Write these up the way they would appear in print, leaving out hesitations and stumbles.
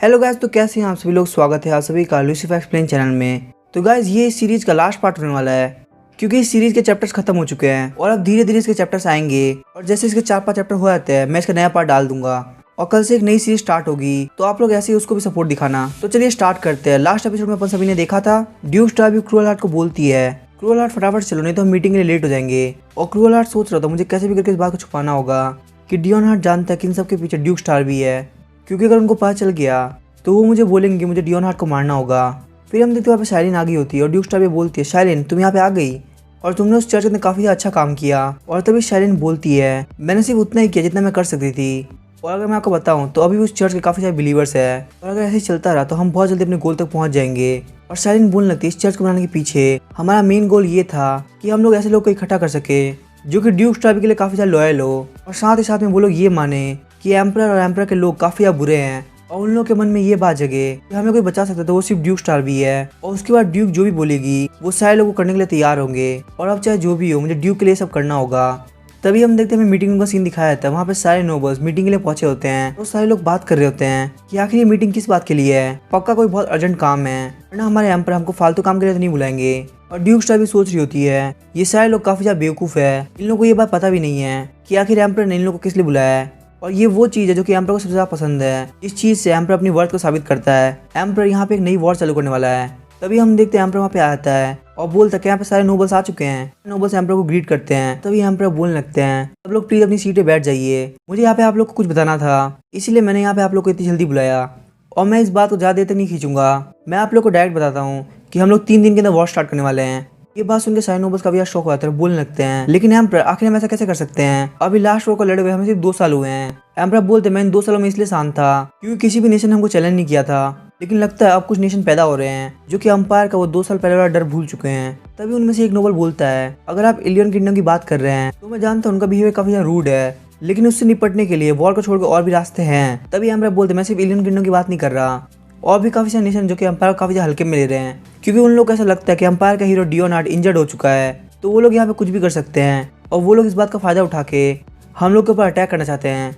Hello guys, तो कैसे हैं आप सभी लोग। स्वागत है आप सभी का लूसीफर एक्सप्लेन चैनल में। तो गाइस, ये इस सीरीज का लास्ट पार्ट होने वाला है क्योंकि इस सीरीज के चैप्टर्स खत्म हो चुके हैं और अब धीरे धीरे इसके चैप्टर्स आएंगे। और जैसे इसके 4-5 चैप्टर हो जाते हैं मैं इसका नया पार्ट डाल दूंगा और कल से एक नई सीरीज स्टार्ट होगी, तो आप लोग ऐसे ही उसको भी सपोर्ट दिखाना। तो चलिए स्टार्ट करते हैं। लास्ट एपिसोड में अपन सभी ने देखा था ड्यूक स्टार भी क्रूअल हार्ट को बोलती है, क्रूअल हार्ट फटाफट चलो नहीं तो हम मीटिंग के लिए लेट हो जाएंगे। और क्रूअल हार्ट सोच रहा था मुझे कैसे भी करके इस बात को छुपाना होगा कि डियोन हार्ट जानता है कि इन सबके पीछे ड्यूक स्टार भी है, क्योंकि अगर उनको पता चल गया तो वो मुझे बोलेंगे मुझे डियोन हार्ट को मारना होगा। फिर हम देखते वहाँ पे शाइलिन आ गई होती है और ड्यूक स्टार भी बोलती है शाइलिन तुम यहाँ पे आ गई और तुमने उस चर्च में काफ़ी अच्छा काम किया। और तभी शाइलिन बोलती है मैंने सिर्फ उतना ही किया जितना मैं कर सकती थी, और अगर मैं आपको बताऊं तो अभी भी उस चर्च के काफ़ी सारे बिलीवर्स है और अगर ऐसे ही चलता रहा तो हम बहुत जल्दी अपने गोल तक पहुंच जाएंगे। और शाइलिन बोलने लगती है इस चर्च को बनाने के पीछे हमारा मेन गोल ये था कि हम लोग ऐसे लोग को इकट्ठा कर सके जो कि ड्यूक स्टार के लिए काफ़ी ज़्यादा लॉयल हो, और साथ ही साथ में वो लोग ये माने कि एम्परर और एम्परर के लोग काफ़ी ज़्यादा बुरे हैं और उन लोगों के मन में ये बात जगे कि हमें कोई बचा सकता तो वो सिर्फ ड्यूक स्टार भी है। और उसके बाद ड्यूक जो भी बोलेगी वो सारे लोगों को करने के लिए तैयार होंगे, और अब चाहे जो भी हो मुझे ड्यूक के लिए सब करना होगा। तभी हम देखते हैं मीटिंग का सीन दिखाया जाता है। वहाँ पे सारे नोबल्स मीटिंग के लिए पहुंचे होते हैं तो सारे लोग बात कर रहे होते हैं कि आखिर ये मीटिंग किस बात के लिए है, पक्का कोई बहुत अर्जेंट काम है वरना हमारे एम्पर हमको फालतू काम के लिए तो नहीं बुलाएंगे। और ड्यूक स्टार भी सोच रही होती है ये सारे लोग काफी ज्यादा बेवकूफ है, इन लोगों को ये बात पता भी नहीं है कि आखिर एम्पर ने इन लोगों को किस लिए बुलाया है। और ये वो चीज़ है जो कि एम्पर को सबसे ज़्यादा पसंद है। इस चीज़ से एम्पर अपनी वर्थ को साबित करता है। एम्पर यहाँ पे एक नई वॉर चालू करने वाला है। तभी हम देखते हैं एम्पर वहाँ पे आता है और बोलता है कि यहाँ पे सारे नोबल्स आ चुके हैं। नोबल्स एम्पर को ग्रीट करते हैं। तभी एम्पर बोलने लगते हैं सब लोग प्लीज अपनी सीट पे बैठ जाइए, मुझे यहाँ पे आप लोग को कुछ बताना था, इसीलिए मैंने यहाँ पे आप लोग को इतनी जल्दी बुलाया। और मैं इस बात को ज़्यादा देर तक नहीं खींचूंगा, मैं आप लोग को डायरेक्ट बताता हूँ कि हम लोग 3 दिन के अंदर वॉर स्टार्ट करने वाले हैं। ये बात सुनकर सारे नोबल्स काफी शौक होता है, बोलने लगते हैं लेकिन एम्पर आखिर हम ऐसा कैसे कर सकते हैं, अभी लास्ट वॉर को लड़े हुए हमें सिर्फ 2 साल हुए हैं। एम्पर बोलते मैं इन 2 सालों में इसलिए शांत था क्योंकि किसी भी नेशन ने हमको चैलेंज नहीं किया था, लेकिन लगता है अब कुछ नेशन पैदा हो रहे हैं जो कि अंपायर का वो 2 साल पहले वाला डर भूल चुके हैं। तभी उनमें से एक नोबल बोलता है अगर आप एलियन किंगडम की बात कर रहे हैं तो मैं जानता हूँ उनका बिहेवियर काफी रूड है, लेकिन उससे निपटने के लिए वॉर को छोड़कर और भी रास्ते हैं। तभी एम्पर बोलते मैं सिर्फ एलियन किंगडम की बात नहीं कर रहा, और भी काफी सारे नेशन जो कि अंपायर को काफी हल्के में ले रहे हैं, क्योंकि उन लोग को ऐसा लगता है कि अंपायर का हीरो डियोन हार्ट इंजर्ड हो चुका है तो वो लोग यहाँ पे कुछ भी कर सकते हैं और वो लोग इस बात का फायदा उठा के हम लोग के ऊपर अटैक करना चाहते हैं।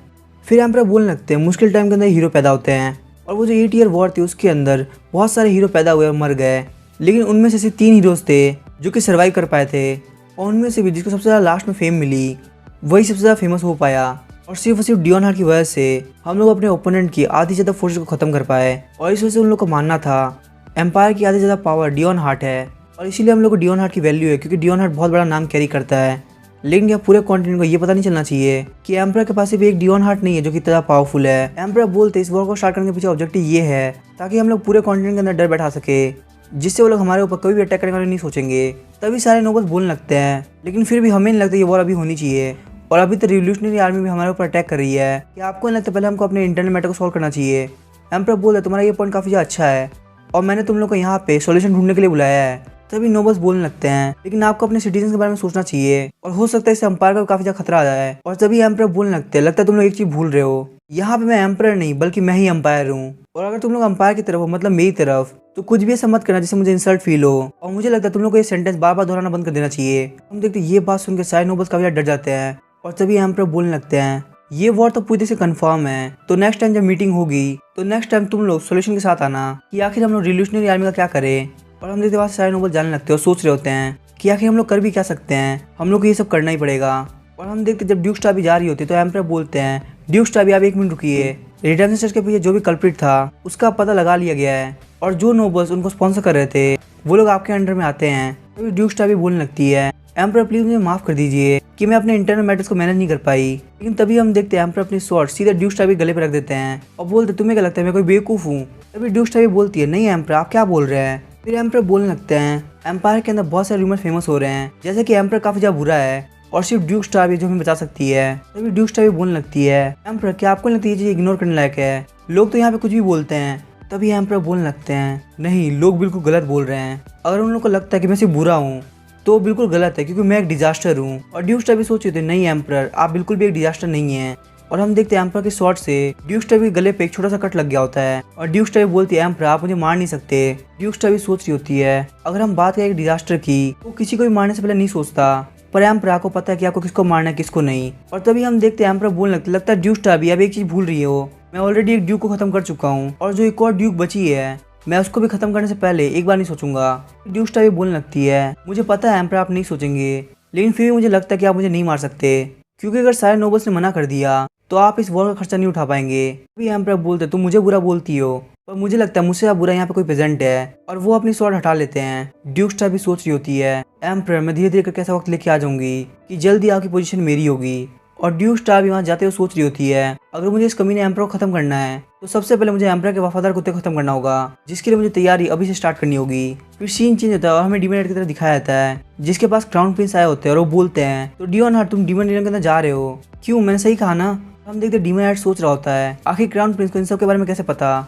फिर एम्पर बोलने लगते हैं मुश्किल टाइम के अंदर हीरो पैदा होते हैं, और वो जो 8 ईयर वॉर थी उसके अंदर बहुत सारे हीरो पैदा हुए और मर गए, लेकिन उनमें से सिर्फ 3 हीरोज थे जो कि सर्वाइव कर पाए थे, और उनमें से भी जिसको सबसे ज़्यादा लास्ट में फेम मिली वही सबसे ज़्यादा फेमस हो पाया। और सिर्फ डियोन हार्ट की वजह से हम लोग अपने ओपोनेंट की आधी ज़्यादा फोर्स को खत्म कर पाए, और इस वजह से उन लोग को मानना था एम्पायर की आधी ज़्यादा पावर डियोन हार्ट है, और इसीलिए हम लोग को डियोन हार्ट की वैल्यू है क्योंकि डियोन हार्ट बहुत बड़ा नाम कैरी करता है। लेकिन क्या पूरे कॉन्टिनेंट को ये पता नहीं चलना चाहिए कि एम्पर के पास भी एक डियोन हार्ट नहीं है जो कि इतना पावरफुल है। एम्पर बोलते इस वॉर को स्टार्ट करने के पीछे ऑब्जेक्टिव ये है ताकि हम लोग पूरे कॉन्टिनेंट के अंदर डर बैठा सके, जिससे वो लोग हमारे ऊपर कभी भी अटैक करने वाले नहीं सोचेंगे। तभी सारे नोबल्स बोलने लगते हैं लेकिन फिर भी हमें नहीं लगता ये वॉर अभी होनी चाहिए, और अभी तो रिवोल्यूशनरी आर्मी भी हमारे ऊपर अटैक कर रही है कि आपको नहीं लगता पहले हमको अपने इंटरनल मैटर को सॉल्व करना चाहिए। एम्पर बोलते तुम्हारा ये पॉइंट काफी अच्छा है और मैंने तुम लोग को यहाँ पे सॉल्यूशन ढूंढने के लिए बुलाया है। तभी नोबल्स बोलने लगते हैं लेकिन आपको अपने सिटीजन के बारे में सोचना चाहिए और हो सकता है इससे एम्पायर का काफी ज्यादा खतरा आ जाए। और तभी एम्पर बोलने लगते हैं लगता है तुम लोग एक चीज भूल रहे हो, यहाँ पे मैं एम्पर नहीं बल्कि मैं ही एम्पायर हूँ, और अगर तुम लोग एम्पायर की तरफ हो मतलब मेरी तरफ तो कुछ भी ऐसा मत करना जिससे मुझे इंसल्ट फील हो। और मुझे लगता है तुम लोग को ये सेंटेंस बार बार दोहराना बंद कर देना चाहिए। हम देखते ये बात सुनकर सारे नोबल्स काफी डर जाते हैं, और तभी एम्पर बोलने लगते हैं ये वॉर तो पूरी तरह से कंफर्म है, तो नेक्स्ट टाइम जब मीटिंग होगी तो नेक्स्ट टाइम तुम लोग सोल्यूशन के साथ आना कि आखिर हम लोग रिवोल्यूशनरी आर्मी का क्या करें। और हम देखते सारे नोबल जानने लगते हैं और सोच रहे होते हैं कि आखिर हम लोग कर भी क्या सकते हैं, हम लोग को ये सब करना ही पड़ेगा। और हम देखते जब ड्यूक स्टार भी जा रही होती तो एम्पर बोलते हैं ड्यूक स्टार भी आप 1 मिनट रुकिए, रिडेम्पशन चर्च के पीछे जो भी कल्प्रिट था उसका पता लगा लिया गया है, और जो नोबल्स उनको स्पॉन्सर कर रहे थे वो लोग आपके अंडर में आते हैं। तभी ड्यूक स्टार भी बोलने लगती है एम्पर प्लीज मुझे माफ कर दीजिए कि मैं अपने इंटरनल मैटर्स को मैनेज नहीं कर पाई। लेकिन तभी हम देखते हैं एम्पर अपनी स्वॉर्ड सीधे ड्यूक स्टार भी गले पे रख देते हैं और बोलते तुम्हें क्या लगता है मैं कोई बेवकूफ हूँ। तभी ड्यूक स्टार भी बोलती है नहीं एम्पर आप क्या बोल रहे हैं। फिर एम्पर बोलने लगते हैं एम्पायर के अंदर बहुत सारे रूमर फेमस हो रहे हैं जैसे कि एम्पर काफी ज्यादा बुरा है और सिर्फ ड्यूक स्टार भी जो हमें बचा सकती है। तभी ड्यूक स्टार भी बोलने लगती है एम्पर क्या आपको लगता है ये इग्नोर करने लायक है, लोग तो यहाँ पे कुछ भी बोलते हैं। तभी एम्पर बोलने लगते हैं नहीं लोग बिल्कुल गलत बोल रहे हैं, अगर उन लोगों को लगता है कि मैं सिर्फ बुरा हूँ तो बिल्कुल गलत है क्योंकि मैं एक डिजास्टर हूँ। और ड्यूक स्टार भी सोच रहे थे नहीं एम्पर आप बिल्कुल भी एक डिजास्टर नहीं है। और हम देखते हैं एम्पर के शॉट से ड्यूक स्टार के गले पे एक छोटा सा कट लग गया होता है, और ड्यूक स्टार बोलती है एम्पर आप मुझे मार नहीं सकते। ड्यूक स्टार भी सोच रही होती है अगर हम बात करें एक डिजास्टर की तो किसी को भी मारने से पहले नहीं सोचता, पर एम्पर को पता है कि आपको किसको मारना है किसको नहीं। और तभी हम देखते हैं एम्पर बोलने लगता है ड्यूक स्टार भी अब एक चीज भूल रही हो, मैं ऑलरेडी एक ड्यूक को खत्म कर चुका हूँ और जो एक और ड्यूक बची है मैं उसको भी खत्म करने से पहले एक बार नहीं सोचूंगा। ड्यूक स्टार भी बोलने लगती है मुझे पता है एम्पर आप नहीं सोचेंगे, लेकिन फिर भी मुझे लगता है कि आप मुझे नहीं मार सकते, क्योंकि अगर सारे नोबल्स ने मना कर दिया तो आप इस वॉर का खर्चा नहीं उठा पाएंगे। अभी एम्पर बोलते तुम मुझे बुरा बोलती हो, पर मुझे लगता है मुझसे बुरा यहाँ पे कोई प्रेजेंट है, और वो अपनी स्वॉर्ड हटा लेते हैं। ड्यूक स्टार भी सोच रही होती है एम्पर मैं धीरे धीरे करके ऐसा वक्त लेके आ जाऊंगी कि जल्दी आपकी पोजीशन मेरी होगी। और ड्यूक स्टार भी वहाँ जाते हुए सोच रही होती है अगर मुझे इस कमीने एम्पर को खत्म करना है तो सबसे पहले मुझे एम्पर के वफादार कुत्ते को खत्म करना होगा, जिसके लिए मुझे तैयारी अभी से स्टार्ट करनी होगी। फिर सीन चेंज होता है और हमें डीमन हेड की तरफ दिखाया जाता है जिसके पास क्राउन प्रिंस आए होते हैं और वो बोलते हैं तो डियोन हार्ट तुम डीमन रियल्म के अंदर जा रहे हो, क्यों मैंने सही कहा ना। हम देखते डीमन हेड सोच रहा होता है आखिर क्राउन प्रिंस को इन सब के बारे में कैसे पता।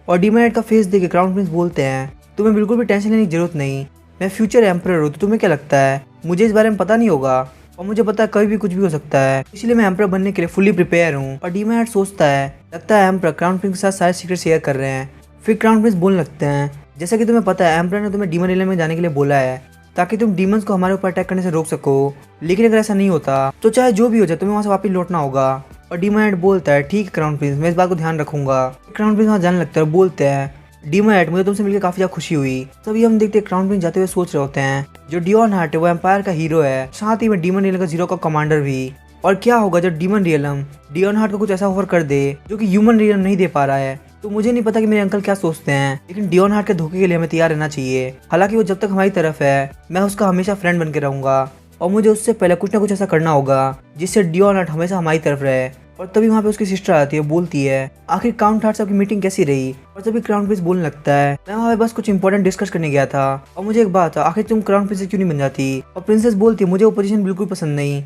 और डीमन हेड का फेस देख के क्राउन प्रिंस बोलते हैं तुम्हें बिल्कुल भी टेंशन लेने की जरूरत नहीं, मैं फ्यूचर एम्परर हूँ तो तुम्हें क्या लगता है मुझे इस बारे में पता नहीं होगा, और मुझे पता है कभी भी कुछ भी हो सकता है, इसलिए मैं एम्परर बनने के लिए फुली प्रिपेयर हूँ। और डीमन हेड सोचता है लगता है एम्परर क्राउन प्रिंस के साथ सारे सीक्रेट शेयर कर रहे हैं। फिर क्राउन प्रिंस बोलने लगते हैं जैसा कि तुम्हें पता है एम्परर ने तुम्हें डीमन रियल्म में जाने के लिए बोला है ताकि तुम डीमंस को हमारे ऊपर अटैक करने से रोक सको, लेकिन अगर ऐसा नहीं होता तो चाहे जो भी हो जाए तुम्हें वहाँ से वापस लौटना होगा। और डीमन हेड बोलता है ठीक है क्राउन प्रिंस मैं इस बात को ध्यान रखूंगा। क्राउन प्रिंस वहाँ जाने लगता है और बोलते हैं डीमन हेड मुझे तुमसे मिलकर काफी ज्यादा खुशी हुई। तभी हम देखते हैं क्राउन प्रिंस जाते हुए सोच रहे होते हैं जो डियोन हार्ट है वो एम्पायर का हीरो है, साथ ही में डीमन रियलम का जीरो का कमांडर भी। और क्या होगा जब डीमन रियलम डियोन हार्ट को कुछ ऐसा ऑफर कर दे जो कि ह्यूमन रियलम नहीं दे पा रहा है, तो मुझे नहीं पता कि मेरे अंकल क्या सोचते हैं, लेकिन डियोन हार्ट के धोखे के लिए हमें तैयार रहना चाहिए। हालांकि वो जब तक हमारी तरफ है मैं उसका हमेशा फ्रेंड बन के रहूंगा, और मुझे उससे पहले कुछ ना कुछ ऐसा करना होगा जिससे डियोन हार्ट हमेशा हमारी तरफ रहे। और तभी वहाँ पे उसकी सिस्टर आती है, बोलती है आखिर काउंट हार्ट की मीटिंग कैसी रही। और तभी क्राउन प्रिंस बोलने लगता है मैं वहाँ पे बस कुछ इंपॉर्टेंट डिस्कस करने गया था, और मुझे एक बात आखिर तुम क्राउन प्रिंसेस क्यों नहीं बन जाती। और प्रिंसेस बोलती है मुझे वो पोजीशन बिल्कुल पसंद नहीं,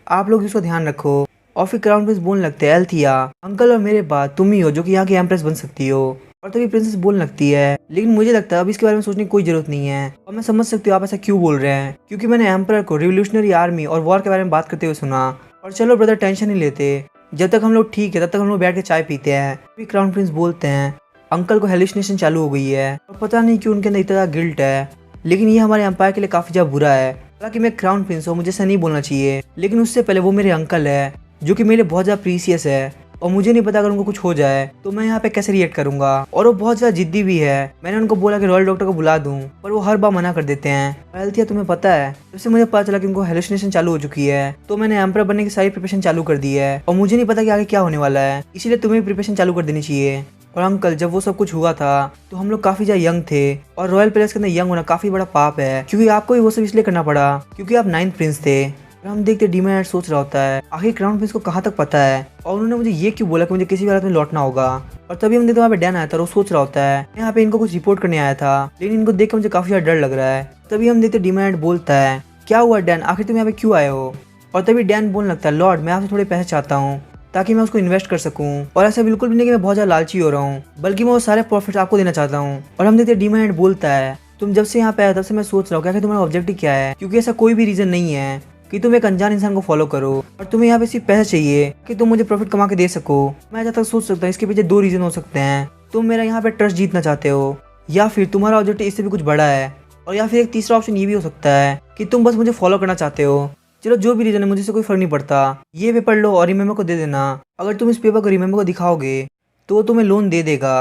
आप लोग इसको ध्यान रखो। और फिर क्राउन प्रिंस बोलने लगते हैं एल्थिया अंकल और मेरे बाद तुम ही हो जो कि यहाँ की एम्प्रेस बन सकती हो। और तभी प्रिंसेस बोलने लगती है लेकिन मुझे लगता है अब इसके बारे में सोचने की कोई जरूरत नहीं है, और मैं समझ सकती हूँ आप ऐसा क्यों बोल रहे हैं, क्योंकि मैंने एम्परर को रिवोल्यूशनरी आर्मी और वॉर के बारे में बात करते हुए सुना। और चलो ब्रदर टेंशन नहीं लेते, जब तक हम लोग ठीक है तब तक हम लोग बैठ के चाय पीते हैं। फिर क्राउन प्रिंस बोलते हैं अंकल को हेलुसिनेशन चालू हो गई है और पता नहीं क्यों उनके अंदर इतना गिल्ट है, लेकिन ये हमारे एम्पायर के लिए काफी ज्यादा बुरा है। हालांकि मैं क्राउन प्रिंस हूँ मुझे ऐसा नहीं बोलना चाहिए, लेकिन उससे पहले वो मेरे अंकल है जो कि मेरे लिए बहुत ज्यादा प्रीसियस है, और मुझे नहीं पता अगर उनको कुछ हो जाए तो मैं यहाँ पे कैसे रिएक्ट करूंगा। और वो बहुत ज्यादा जिद्दी भी है, मैंने उनको बोला कि रॉयल डॉक्टर को बुला दूं पर वो हर बार मना कर देते हैं। एल्थिया तुम्हें पता है जब से मुझे पता चला कि उनको हेलुसिनेशन चालू हो चुकी है तो मैंने एम्परर बनने की सारी प्रिपरेशन चालू कर दी है, और मुझे नहीं पता कि आगे क्या होने वाला है, इसीलिए तुम्हें प्रिपरेशन चालू कर देनी चाहिए। और अंकल जब वो सब कुछ हुआ था तो हम लोग काफी ज्यादा यंग थे, और रॉयल पैलेस के अंदर यंग होना काफी बड़ा पाप है, क्योंकि आपको भी वो सब इसलिए करना पड़ा क्योंकि आप 9th प्रिंस थे। हम देखते डीमन हेड सोच रहा होता है आखिर क्राउन प्रिंस को कहाँ तक पता है, और उन्होंने मुझे ये क्यों बोला कि मुझे किसी भी हालत में लौटना होगा। और तभी हम देखते वहाँ पे डैन आया था और वो सोच रहा होता है यहाँ पे इनको कुछ रिपोर्ट करने आया था, लेकिन इनको देख कर मुझे काफी ज्यादा डर लग रहा है। तभी हम देखते डीमन हेड बोलता है क्या हुआ डैन आखिर तुम यहाँ पे क्यों आए हो। और तभी डैन बोलने लगता है लॉर्ड मैं आपसे थोड़े पैसे चाहता हूँ ताकि मैं उसको इन्वेस्ट कर सकूं, और ऐसा बिल्कुल भी नहीं कि मैं बहुत ज्यादा लालची हो रहा हूँ, बल्कि मैं वो सारे प्रॉफिट आपको देना चाहता हूँ। और हम देखते डीमन हेड बोलता है तुम जब से यहाँ पे आया तब से मैं सोच रहा हूँ क्या तुम्हारा ऑब्जेक्टिव क्या है, क्योंकि ऐसा कोई भी रीजन नहीं है कि तुम एक अनजान इंसान को फॉलो करो, और तुम्हें यहाँ पे सिर्फ पैसे चाहिए कि तुम मुझे प्रॉफिट कमा के दे सको। मैं जहाँ तक सोच सकता हूँ इसके पीछे 2 रीजन हो सकते हैं, तुम मेरा यहाँ पे ट्रस्ट जीतना चाहते हो, या फिर तुम्हारा ऑब्जेक्टिव इससे भी कुछ बड़ा है, और या फिर एक तीसरा ऑप्शन ये भी हो सकता है कि तुम बस मुझे फॉलो करना चाहते हो। चलो जो भी रीजन है मुझे से कोई फर्क नहीं पड़ता, ये पेपर लो और रिमेम्बर को दे देना। अगर तुम इस पेपर को रिमेम्बर को दिखाओगे तो वो तुम्हें लोन दे देगा।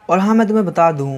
और हाँ मैं तुम्हें बता दूं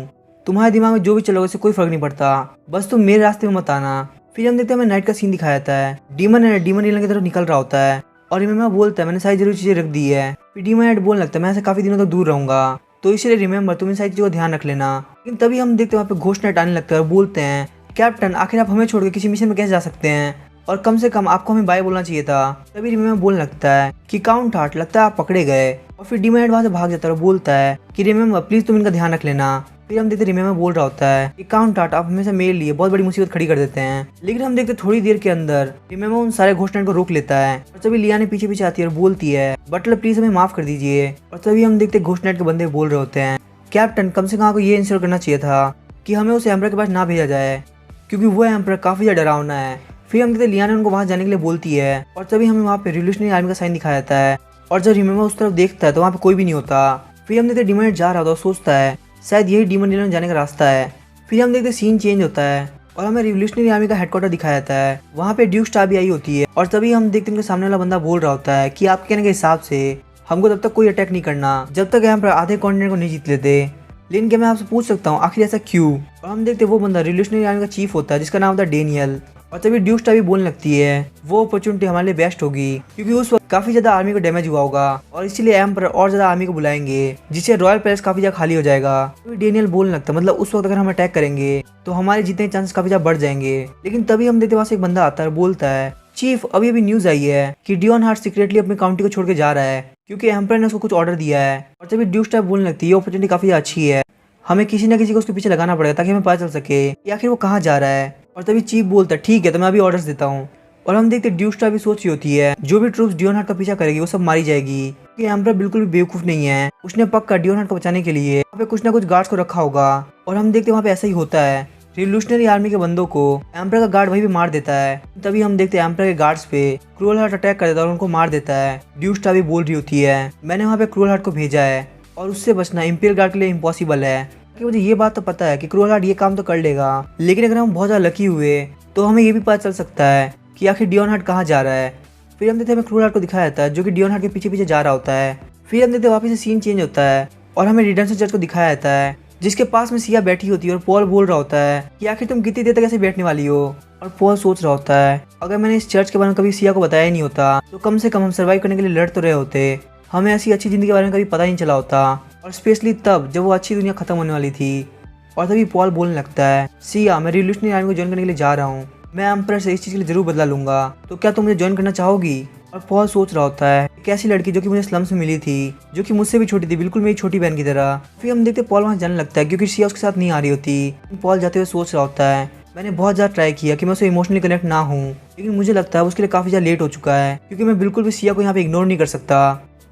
तुम्हारे दिमाग में जो भी चलोगे इससे कोई फर्क नहीं पड़ता, बस तुम मेरे रास्ते में मत आना। फिर हम देखते हैं हमें नाइट का सीन दिखाया जाता है, डीमन रियलम की तरफ निकल रहा होता है, और रिमेम्बर बोलता है मैंने सारी जरूरी चीजें रख दी है। फिर डीमन हेड बोलने लगता है मैं ऐसे काफी दिनों तक दूर रहूंगा, तो इसलिए रिमेम्बर तुम इन सारी चीजों का ध्यान रख लेना। लेकिन तभी हम देखते हैं वहाँ पे घोस्ट नाइट आने लगता है और बोलते हैं कैप्टन आखिर आप हमें छोड़ के किसी मिशन में कैसे जा सकते हैं, और कम से कम आपको हमें बाय बोलना चाहिए था। तभी रिमेम्बर बोलने लगता है कि काउंट हार्ट लगता है आप पकड़े गए, और फिर डीमन हेड वहाँ से भाग जाता है और बोलता है कि रिमेम्बर प्लीज तुम इनका ध्यान रख लेना। फिर हम देखते रिमेम्बर बोल रहा होता है कि काउंट हार्ट आप हमेशा मेरे लिए बहुत बड़ी मुसीबत खड़ी कर देते हैं, लेकिन हम देखते थोड़ी देर के अंदर रिमेम्बर उन सारे घोस्ट नाइट को रोक लेता है। और तभी लिया ने पीछे पीछे आती है और बोलती है बटलर प्लीज हमें माफ कर दीजिए। और तभी हम देखते घोस्ट नाइट के बंदे बोल रहे होते हैं कैप्टन कम से कम आपको ये इंश्योर करना चाहिए था कि हमें उस एम्परर के पास ना भेजा जाए, क्योंकि वो एम्परर काफी ज्यादा डरावना है। फिर हम देखते लिया ने उनको वहां जाने के लिए बोलती है, और तभी हमें वहाँ पे रिवोल्यूशनरी आर्मी का साइन दिखाया जाता है, और जब रिमेम्बर उस तरफ देखता है तो वहाँ पे कोई भी नहीं होता। फिर हम देखते डीमन जा रहा होता है और सोचता है शायद यही डीमन रियलम जाने का रास्ता है। फिर हम देखते सीन चेंज होता है और हमें रिवोल्यूशनरी आर्मी का हेडक्वार्टर दिखाया जाता है। वहाँ पे ड्यूक स्टार भी आई होती है और तभी हम देखते हैं उनके सामने वाला बंदा बोल रहा होता है कि आपके कहने के हिसाब से हमको तब तक कोई अटैक नहीं करना जब तक यहाँ पर आधे कॉन्टिनेंट को नहीं जीत लेते। लेकिन क्या मैं आपसे पूछ सकता हूँ आखिर ऐसा क्यों? और हम देखते हैं वो बंदा रिवोल्यूशनरी आर्मी का चीफ होता है जिसका नाम होता है डेनियल। और तभी ड्यूक स्टार भी बोलने लगती है वो अपॉर्चुनिटी हमारे लिए बेस्ट होगी क्योंकि उस वक्त काफी ज्यादा आर्मी को डैमेज हुआ होगा और इसीलिए एम्पर और ज्यादा आर्मी को बुलाएंगे जिससे रॉयल पैलेस काफी ज्यादा खाली हो जाएगा। तो डेनियल बोलने लगता है मतलब उस वक्त अगर हम अटैक करेंगे तो हमारे जीतने के चांसेस काफी ज्यादा बढ़ जाएंगे। लेकिन तभी हम देखते वहां से एक बंदा आता है और बोलता है चीफ अभी अभी न्यूज आई है कि डियोन हार्ट सीक्रेटली अपनी काउंटी को छोड़ के जा रहा है क्योंकि एम्पर ने उसको कुछ ऑर्डर दिया है। और तभी ड्यूक स्टार बोलने लगती है ये अपॉर्चुनिटी काफी अच्छी है, हमें किसी न किसी को उसके पीछे लगाना पड़ेगा ताकि हमें पता चल सके कि आखिर वो कहाँ जा रहा है। और तभी चीफ बोलता है ठीक है तो मैं अभी ऑर्डर्स देता हूँ। और हम देखते ड्यूक स्टार भी सोच रही होती है जो भी ट्रूप्स डियोन हार्ट का पीछा करेगी वो सब मारी जाएगी क्योंकि एम्पर बिल्कुल भी बेवकूफ नहीं है, उसने पक्का डियोन हार्ट को बचाने के लिए वहाँ पे कुछ ना कुछ गार्ड्स को रखा होगा। और हम देखते वहाँ पे ऐसा ही होता है, रिवोल्यूशनरी आर्मी के बंदों को एम्पर का गार्ड वही भी मार देता है। तभी हम देखते हैं एम्पर के गार्ड्स पे क्रूअल हार्ट अटैक कर देता है और उनको मार देता है। ड्यूक स्टार भी बोल रही होती है मैंने वहाँ पे क्रूअल हार्ट को भेजा है और उससे बचना इंपीरियल गार्ड के लिए इम्पॉसिबल है कि मुझे ये बात तो पता है कि क्रूअल हार्ट ये काम तो कर लेगा, लेकिन अगर हम बहुत ज़्यादा लकी हुए तो हमें ये भी पता चल सकता है कि आखिर डियोन हार्ट कहाँ जा रहा है। फिर हम देखते हैं हमें क्रूअल हार्ट को दिखाया जाता है जो कि डियोन हार्ट के पीछे पीछे जा रहा होता है। फिर हम देखते हैं वापस से सीन चेंज होता है और हमें रिडेम्पशन चर्च को दिखाया जाता है जिसके पास में सिया बैठी होती है और पॉल बोल रहा होता है कि आखिर तुम कितनी देर तक ऐसे बैठने वाली हो। और पॉल सोच रहा होता है अगर मैंने इस चर्च के बारे में कभी सिया को बताया ही नहीं होता तो कम से कम हम सर्वाइव करने के लिए लड़ तो रहे होते, हमें ऐसी अच्छी जिंदगी के बारे में कभी पता ही नहीं चला होता और स्पेशली तब जब वो अच्छी दुनिया खत्म होने वाली थी। और तभी पॉल बोलने लगता है सिया मैं रिवोल्यूशनरी आर्मी को ज्वाइन करने के लिए जा रहा हूँ, मैं एम्पर से इस चीज़ के लिए जरूर बदला लूंगा, तो क्या तुम मुझे ज्वाइन करना चाहोगी? और पॉल सोच रहा होता है एक ऐसी लड़की जो कि मुझे स्लम्स में मिली थी जो कि मुझसे भी छोटी थी, बिल्कुल मेरी छोटी बहन की तरह। फिर हम देखते पॉल वहाँ जाने लगता है क्योंकि सिया उसके साथ नहीं आ रही होती। पॉल जाते हुए सोच रहा होता है मैंने बहुत ज़्यादा ट्राई किया कि मैं उससे इमोशनली कनेक्ट ना हूँ, लेकिन मुझे लगता है उसके लिए काफ़ी ज़्यादा लेट हो चुका है क्योंकि मैं बिल्कुल भी सिया को यहाँ पे इग्नोर नहीं कर सकता।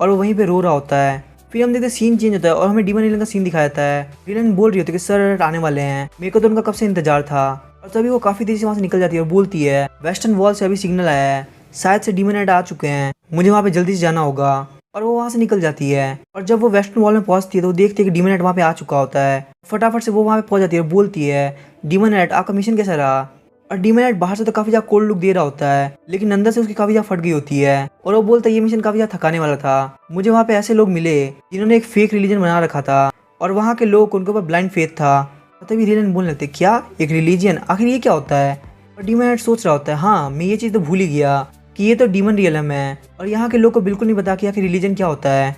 और वो वहीं पे रो रहा होता है। फिर हम देखते सीन चेंज होता है और हमें डीमन एलन का सीन दिखाया जाता है। एलन बोल रही होती है कि सर आने वाले हैं, मेरे को तो उनका कब से इंतजार था। और तभी वो काफ़ी देर से वहाँ से निकल जाती है और बोलती है वेस्टर्न वॉल से अभी सिग्नल आया है, शायद से डीमन हेड आ चुके हैं, मुझे वहाँ पे जल्दी से जाना होगा। और वो वहाँ से निकल जाती है और जब वो वेस्टर्न वॉल में पहुँचती है तो वो देखती है कि डीमन हेड वहाँ पे आ चुका होता है। फटाफट से वो वहाँ पे पहुँच जाती है और बोलती है डीमन हेड आपका मिशन कैसा रहा? और डीमन हेड बाहर से तो काफी ज्यादा कोल्ड लुक दे रहा होता है लेकिन अंदर से उसकी काफी ज्यादा फट गई होती है और वो बोलता है ये मिशन काफी ज्यादा थकाने वाला था, मुझे वहाँ पे ऐसे लोग मिले जिन्होंने एक फेक रिलीजन बना रखा था और वहाँ के लोग उनके ऊपर ब्लाइंड फेथ था। तभी रिलन बोलने लगते क्या एक रिलीजन, आखिर ये क्या होता है? और डीमन हेड सोच रहा होता है हाँ मैं ये चीज़ तो भूल ही गया कि ये तो डीमन रियलम है और यहाँ के लोग को बिल्कुल नहीं पता कि आखिर रिलीजन क्या होता है।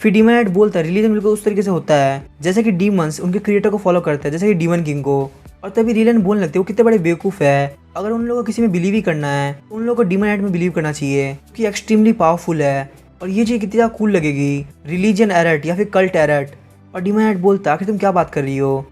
फिर डीमन हेड बोलता है रिलीजन बिल्कुल उस तरीके से होता है जैसे कि डीमंस उनके क्रिएटर को फॉलो करते हैं, जैसे कि डीमन किंग को। और तभी रिलन बोलने लगते वो कितने बड़े बेवकूफ़ है, अगर उन लोगों को किसी में बिलीव ही करना है तो उन लोगों को डीमन हेड में बिलीव करना चाहिए क्योंकि एक्सट्रीमली पावरफुल है और ये चीज़ कितनी ज़्यादा कूल लगेगी, रिलीजन एरट या फिर कल्ट एरट। और डीमन हेड बोलता आखिर तुम क्या बात कर रही हो?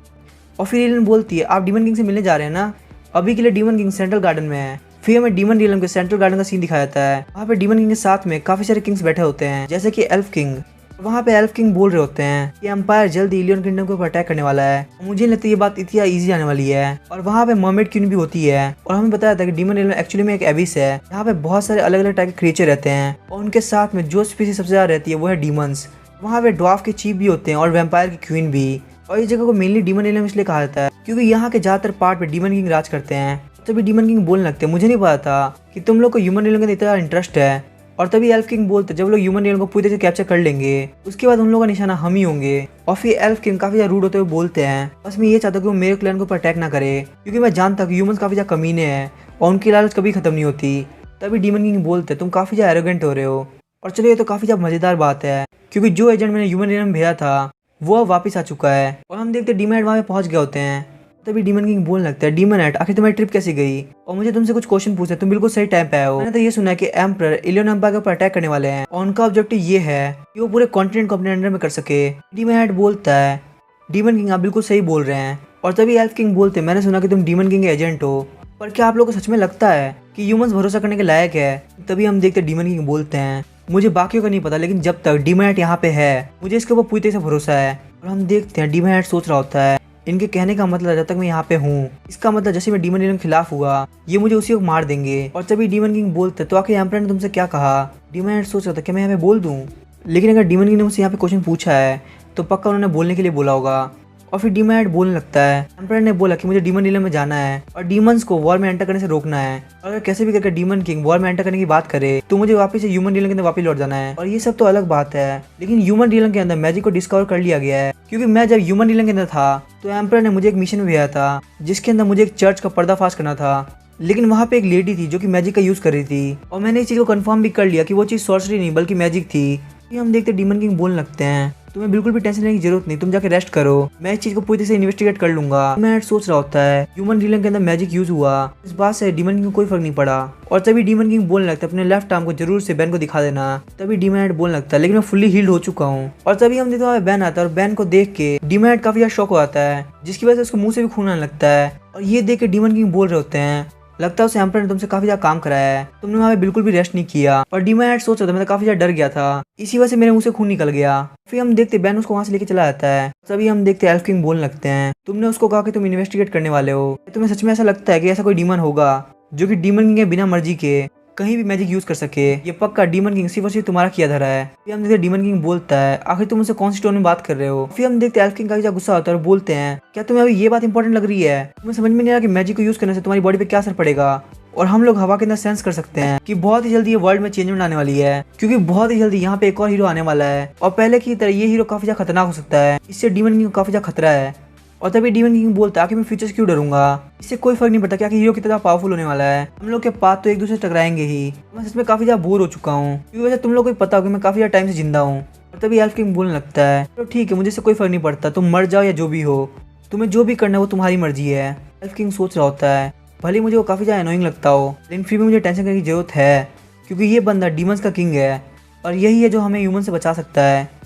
और फिर रिलन बोलती है आप डीमन किंग से मिलने जा रहे हैं ना, अभी के लिए डीमन किंग सेंट्रल गार्डन में है। फिर हमें डीमन रियलम के सेंट्रल गार्डन का सीन दिखाया जाता है, वहाँ पे डीमन किंग के साथ में काफ़ी सारे किंग्स बैठे होते हैं जैसे कि एल्फ किंग। वहाँ पे एल्फ किंग बोल रहे होते हैं कि एम्पायर जल्द इलियन किंगडम के ऊपर अटैक करने वाला है, मुझे लगता है ये बात इतनी इजी आने वाली है। और वहाँ पे मर्मेड क्वीन भी होती है और हमें बताया था कि डीमन रियलम एक्चुअली में एक एबिस है, यहाँ पे बहुत सारे अलग अलग टाइप के क्रिएचर रहते हैं और उनके साथ में जो स्पीसीज सबसे ज़्यादा रहती है वो है डीमंस। वहाँ पे ड्वार्फ के चीफ भी होते हैं और वैम्पायर की क्वीन भी। और इस जगह को मेनली डीमन रियलम इसलिए कहा जाता है क्योंकि यहाँ के ज़्यादातर पार्ट पे डीमन किंग राज करते हैं। तभी डीमन किंग बोलने लगते हैं मुझे नहीं पता था कि तुम लोग को ह्यूमन रियलम का इतना इंटरेस्ट है। और तभी एल्फ किंग बोलते जब लोग ह्यूमन रियलम को पूरी तरह से कैप्चर कर लेंगे उसके बाद उन लोगों का निशाना हम ही होंगे। और फिर एल्फ किंग काफी ज्यादा रूड होते हुए बोलते हैं बस मैं ये चाहता हूँ कि वो मेरे क्लैन के ऊपर अटैक ना करे क्योंकि मैं जानता हूँ कि ह्यूमंस काफी ज्यादा कमीने हैं और उनकी लालच कभी खत्म नहीं होती। तभी डीमन किंग बोलते तुम काफी ज्यादा एरोगेंट हो रहे हो। और चलो ये तो काफी ज्यादा मजेदार बात है क्योंकि जो एजेंट मैंने ह्यूमन रियलम भेजा था वो अब वापस आ चुका है और हम देखते डीमन हेड वहाँ पे पहुंच गए होते हैं। तभी डीमन किंग बोलने लगता है डीमन हेड आखिर तुम्हारी ट्रिप कैसी गई और मुझे तुमसे कुछ क्वेश्चन पूछना है, तुम बिल्कुल सही टाइम पे आए हो। मैंने तो ये सुना है कि एम्परर इलियन एम्पायर के ऊपर अटैक करने वाले हैं और उनका ऑब्जेक्टिव ये है कि वो पूरे कॉन्टिनेंट को अपने अंडर में कर सके। डीमन हेड बोलता है डीमन किंग आप बिल्कुल सही बोल रहे हैं। और तभी एल्फ किंग बोलते हैं मैंने सुना कि तुम डीमन किंग के एजेंट हो, पर क्या आप लोग को सच में लगता है कि ह्यूमंस भरोसा करने के लायक है? तभी हम देखते डीमन किंग बोलते हैं मुझे बाकियों का नहीं पता लेकिन जब तक डीमन हेड यहाँ पे है मुझे इसके ऊपर पूरी तरह से भरोसा है। और हम देखते हैं डीमन हेड सोच रहा होता है इनके कहने का मतलब जब तक मैं यहाँ पे हूँ इसका मतलब जैसे मैं डीमन रियलम के खिलाफ हुआ ये मुझे उसी को मार देंगे। और तभी डीमन किंग बोलते तो आखिर एम्परर ने तुमसे क्या कहा? डीमन हेड सोच रहा था कि मैं यहाँ पे बोल दूँ, लेकिन अगर डीमन किंग ने मुझसे यहाँ पे क्वेश्चन पूछा है तो पक्का उन्होंने बोलने के लिए बोला होगा। और फिर डीमन हेड बोलने लगता है, एम्परर ने बोला कि मुझे डीमन रिलम में जाना है और डीमंस को वॉर में एंटर करने से रोकना है, और अगर कैसे भी करके डीमन किंग वॉर में एंटर करने की बात करे तो मुझे वापस से ह्यूमन रिलम के अंदर वापस लौट जाना है। और ये सब तो अलग बात है, लेकिन ह्यूमन रिलम के अंदर मैजिक को डिस्कवर कर लिया गया है, क्योंकि मैं जब ह्यूमन रिलम के अंदर था तो एम्परर ने मुझे एक मिशन भेजा था जिसके अंदर मुझे एक चर्च का पर्दाफाश करना था। लेकिन वहाँ पे एक लेडी थी जो कि मैजिक का यूज कर रही थी, और मैंने इस चीज को कंफर्म भी कर लिया कि वो चीज सॉर्सरी नहीं बल्कि मैजिक थी। हम देखते डीमन किंग बोलने लगते हैं, तुम्हें बिल्कुल भी टेंशन लेने की जरूरत नहीं, तुम जाके रेस्ट करो, मैं इस चीज को पूरी तरह से इन्वेस्टिगेट कर लूंगा। मैं सोच रहा होता है ह्यूमन रिलम के अंदर मैजिक यूज हुआ, इस बात से डीमन किंग को कोई फर्क नहीं पड़ा। और तभी डीमन किंग बोलने लगता है अपने लेफ्ट आर्म को जरूर से बैन को दिखा देना। तभी डीमन हेड बोलने लगता है लेकिन मैं फुल्ली हील्ड हो चुका हूँ। और तभी हम देखते हैं बैन आता है, और बैन को देख के डीमन हेड काफी ज्यादा शॉक हो जाता है, जिसकी वजह से उसके मुंह से भी खून आने लगता है। और ये देख के डीमन किंग बोल रहे होते हैं, लगता है उस एम्परर ने तुमसे काफी ज्यादा काम कराया है, तुमने वहाँ पे बिल्कुल भी रेस्ट नहीं किया। और डीमन हेड सोच रहा था, मैं तो काफी ज्यादा डर गया था, इसी वजह से मेरे मुंह से खून निकल गया। फिर हम देखते बैन उसको वहाँ से लेके चला जाता है। तभी हम देखते एल्फ किंग बोलने लगते हैं, तुमने उसको कहा कि तुम इन्वेस्टिगेट करने वाले हो, तुम्हें सच में ऐसा लगता है कि ऐसा कोई डीमन होगा जो कि डीमन किंग के बिना मर्जी के कहीं भी मैजिक यूज कर सके? ये पक्का डीमन किंग सिर्फ और सिर्फ तुम्हारा किया धरा है। फिर हम देखते डीमन किंग बोलता है, आखिर तुम मुझसे कौन सी टोन में बात कर रहे हो? फिर हम देखते एल्फ किंग का गुस्सा होता है और बोलते हैं, क्या तुम्हें अभी ये बात इंपॉर्टेंट लग रही है? तुम्हें समझ में नहीं आ रहा कि मैजिक को यूज करने से तुम्हारी बॉडी पे क्या असर पड़ेगा? और हम लोग हवा के अंदर सेंस कर सकते हैं कि बहुत ही जल्दी ये वर्ल्ड में चेंजमेंट आने वाली है, क्योंकि बहुत ही जल्दी यहाँ पे एक और हीरो आने वाला है, और पहले की तरह ये हीरो काफी ज्यादा खतरनाक हो सकता है। इससे डीमन किंग को काफी ज्यादा खतरा है। और तभी डीमन किंग बोलता है कि मैं फ्यूचर से क्यों डरूंगा, इससे कोई फर्क नहीं पड़ता क्या कि हीरो कितना पावरफुल होने वाला है, हम लोग के पाथ तो एक दूसरे से टकराएंगे ही। मैं सच में काफी ज्यादा बोर हो चुका हूँ, क्योंकि वैसे तुम लोग को पता हो कि मैं काफी ज्यादा टाइम से जिंदा हूँ। और तभी एल्फ किंग बोलने लगता है, तो ठीक है, मुझे इससे कोई फर्क नहीं पड़ता, तुम मर जाओ या जो भी हो, तुम्हें जो भी करना है वो तुम्हारी मर्जी है। एल्फ किंग सोच रहा होता है, भले मुझे वो काफी ज्यादा एनोइंग लगता हो, लेकिन फिर भी मुझे टेंशन करने की जरूरत है, क्योंकि ये बंदा डीमंस का किंग है और यही है जो हमें ह्यूमन से बचा सकता है।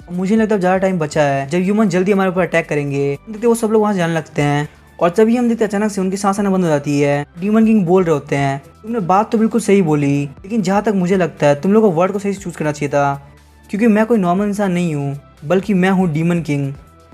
मुझे नहीं लगता ज़्यादा टाइम बचा है, जब ह्यूमन जल्दी हमारे ऊपर अटैक करेंगे। देखते वो सब लोग वहाँ से जाने लगते हैं, और तभी हम देखते अचानक से उनकी सांस आना बंद हो जाती है। डीमन किंग बोल रहे होते हैं, तुमने बात तो बिल्कुल सही बोली, लेकिन जहाँ तक मुझे लगता है तुम लोग को वर्ड को सही से चूज करना चाहिए था, क्योंकि मैं कोई नॉर्मल इंसान नहीं हूँ, बल्कि मैं हूँ डीमन किंग।